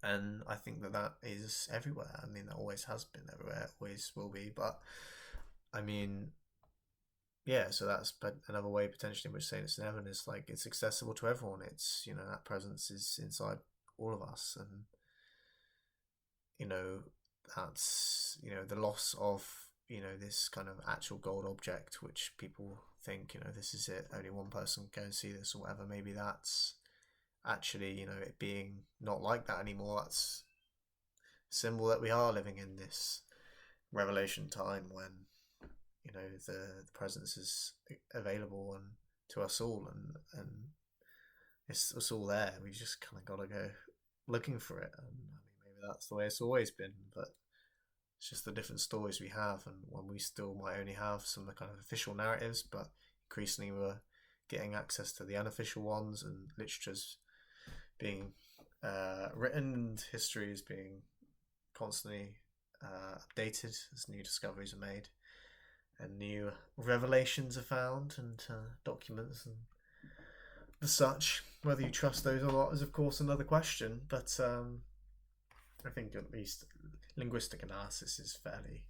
And I think that that is everywhere. I mean, that always has been everywhere, always will be. But I mean, yeah, so that's another way potentially in which saying it's in heaven is like it's accessible to everyone. It's, that presence is inside all of us. And you know that's the loss of this kind of actual gold object, which people think this is it, only one person can go and see this or whatever. Maybe that's actually it being not like that anymore. That's a symbol that we are living in this revelation time when the presence is available and to us all, and it's all there. We just kind of got to go looking for it. And I mean, maybe that's the way it's always been, but it's just the different stories we have, and when we still might only have some of the kind of official narratives, but increasingly we're getting access to the unofficial ones, and literature's being written, and history is being constantly updated as new discoveries are made and new revelations are found, and documents and the such. Whether you trust those or not is, of course, another question, but I think at least linguistic analysis is fairly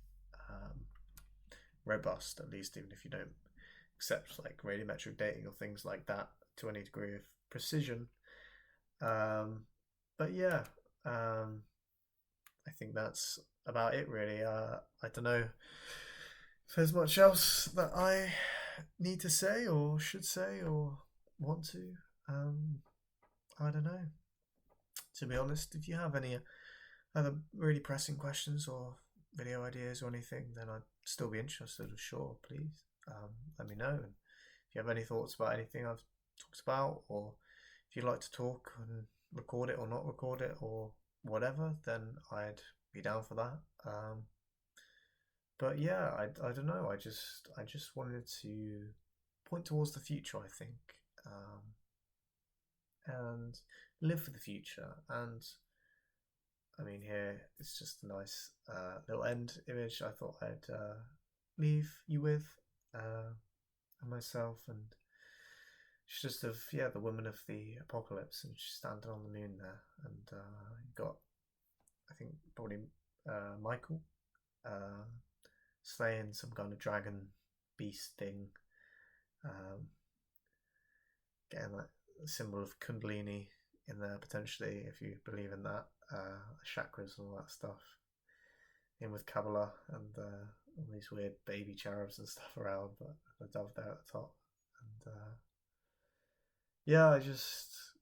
robust, at least even if you don't accept like radiometric dating or things like that to any degree of precision. But yeah, I think that's about it really. I don't know if there's much else that I need to say or should say or want to. I don't know. To be honest, if you have any other really pressing questions or video ideas or anything, then I'd still be interested. Sure, please let me know. And if you have any thoughts about anything I've talked about, or if you'd like to talk and record it or not record it or whatever, then I'd be down for that. But yeah, I don't know. I just wanted to point towards the future, I think, and live for the future. And I mean, here it's just a nice little end image I thought I'd leave you with, and myself, and she's just the woman of the apocalypse, and she's standing on the moon there, and you've got, I think, probably Michael slaying some kind of dragon beast thing, Um, Getting that symbol of Kundalini in there potentially, if you believe in that, chakras and all that stuff. In with Kabbalah and all these weird baby cherubs and stuff around, but the dove there at the top. And yeah, I just,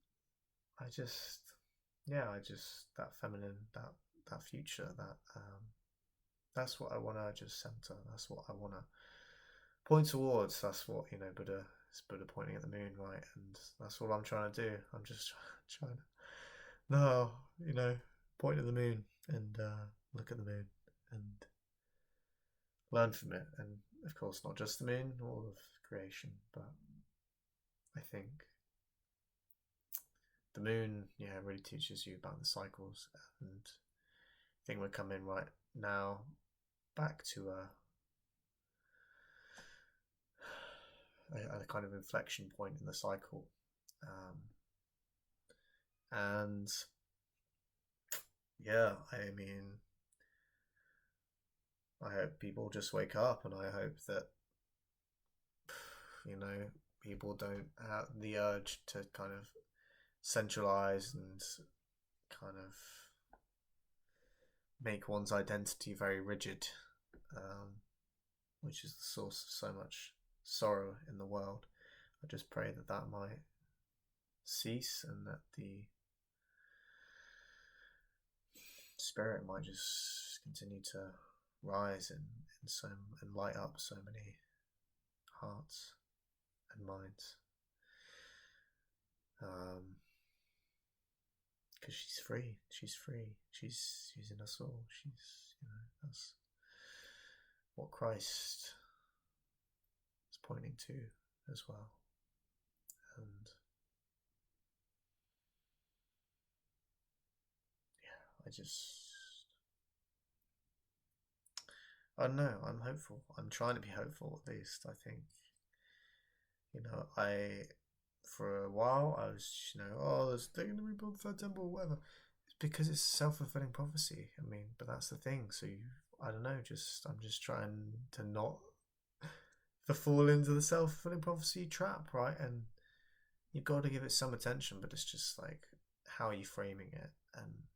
that feminine, that future, that's what I want to just center. That's what I want to point towards. That's what, Buddha. It's Buddha pointing at the moon, right? And that's all I'm trying to do. I'm just trying to, no, point at the moon and look at the moon and learn from it. And of course, not just the moon, all of creation, but I think the moon, really teaches you about the cycles. And I think we're coming right now back to a kind of inflection point in the cycle. And yeah, I mean, I hope people just wake up, and I hope that, people don't have the urge to kind of centralize and kind of make one's identity very rigid, which is the source of so much sorrow in the world. I just pray that might cease, and that the spirit might just continue to rise and light up so many hearts and minds. Because she's free. She's in us all. That's what Christ is pointing to as well. And I don't know, I'm hopeful. I'm trying to be hopeful, at least. I think, for a while, I was, they're going to rebuild the third temple, or whatever. It's because it's self-fulfilling prophecy. I mean, but that's the thing. So I don't know, I'm just trying to not fall into the self-fulfilling prophecy trap, right? And you've got to give it some attention, but it's just like, how are you framing it? And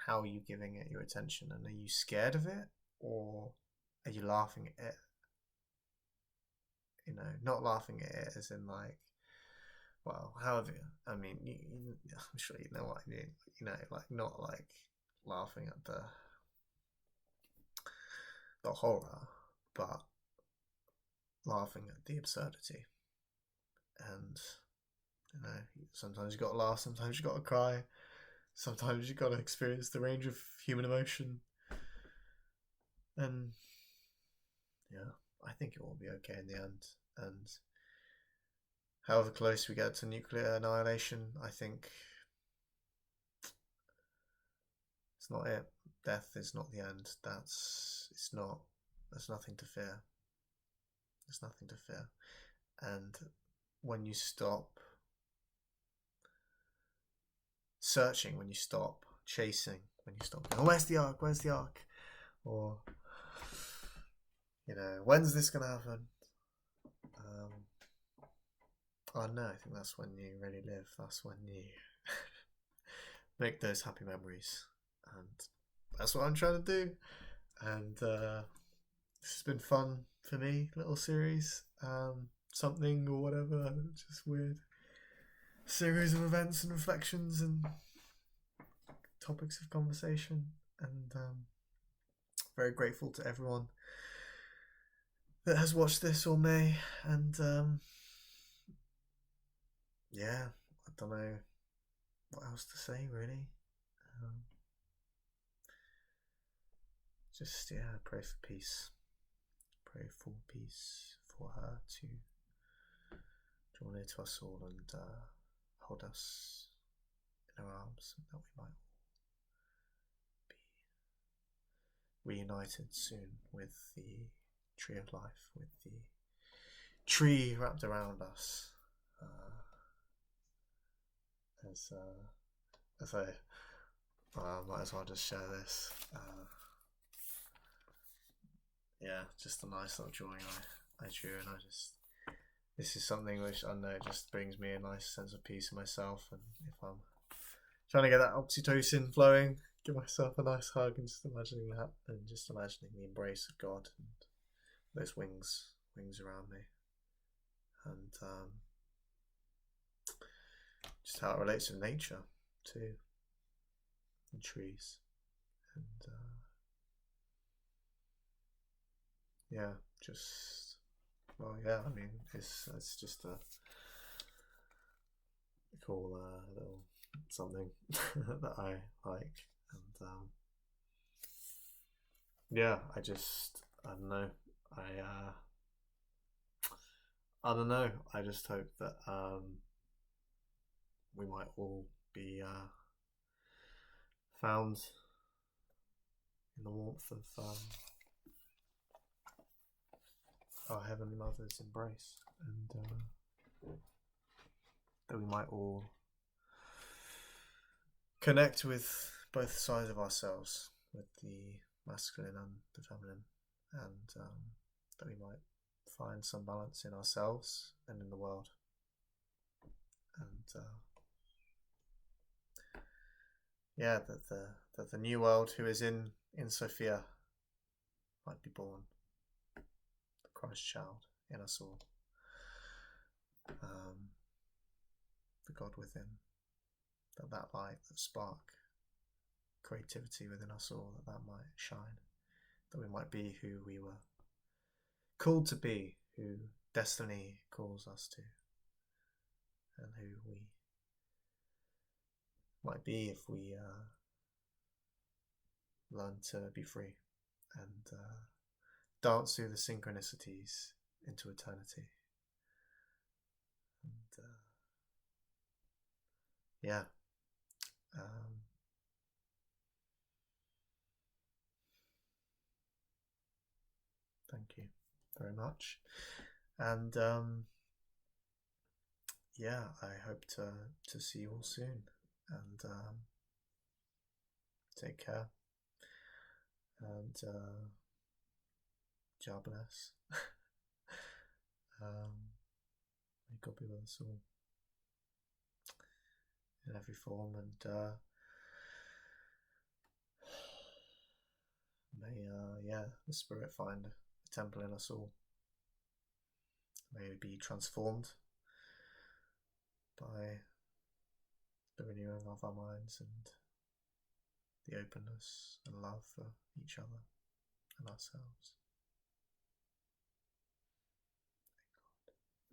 how are you giving it your attention? And are you scared of it, or are you laughing at it? Not laughing at it as in like, well, however, I mean, I'm sure you know what I mean. Like, not like laughing at the horror, but laughing at the absurdity. And sometimes you got to laugh, sometimes you got to cry. Sometimes you've got to experience the range of human emotion. And yeah, I think it will be okay in the end. And however close we get to nuclear annihilation, I think it's not it. Death is not the end. There's nothing to fear. There's nothing to fear. And when you stop searching, when you stop chasing, when you stop going, where's the ark? Or, when's this going to happen? I don't know, I think that's when you really live. That's when you make those happy memories. And that's what I'm trying to do. And this has been fun for me, little series. Something or whatever, just weird series of events and reflections and topics of conversation. And very grateful to everyone that has watched this or may. And yeah, I don't know what else to say, really. Just pray for peace. Pray for peace, for her to draw near to us all and hold us in her arms, and that we might be reunited soon with the tree of life, with the tree wrapped around us. As I might as well just share this. Yeah, just a nice little drawing I drew, and this is something which I know just brings me a nice sense of peace in myself. And if I'm trying to get that oxytocin flowing, give myself a nice hug, and just imagining that, and just imagining the embrace of God and those wings around me, and just how it relates to nature too, and trees, and yeah, just well, yeah. I mean, it's just a cool little something that I like, and yeah, I don't know, I don't know. I just hope that we might all be found in the warmth of our Heavenly Mother's embrace, and that we might all connect with both sides of ourselves, with the masculine and the feminine, and that we might find some balance in ourselves and in the world, and yeah, that the new world who is in Sophia might be born, the Christ child in us all, the God within, that light, that spark, creativity within us all, that might shine, that we might be who we were called to be, who destiny calls us to, and who we might be if we learn to be free and dance through the synchronicities into eternity. And yeah, thank you very much, and yeah, I hope to see you all soon, and take care, and God bless. May God be with us all in every form, and may yeah, the Spirit find a temple in us all. May we be transformed by the renewing of our minds and the openness and love for each other and ourselves.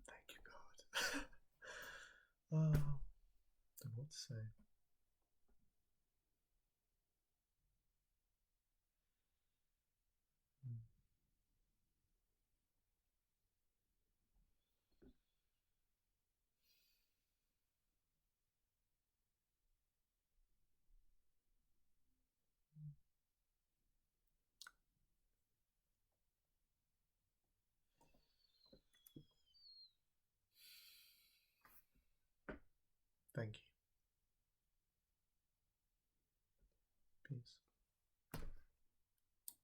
Thank you, God. Oh, I don't know what to say. Thank you.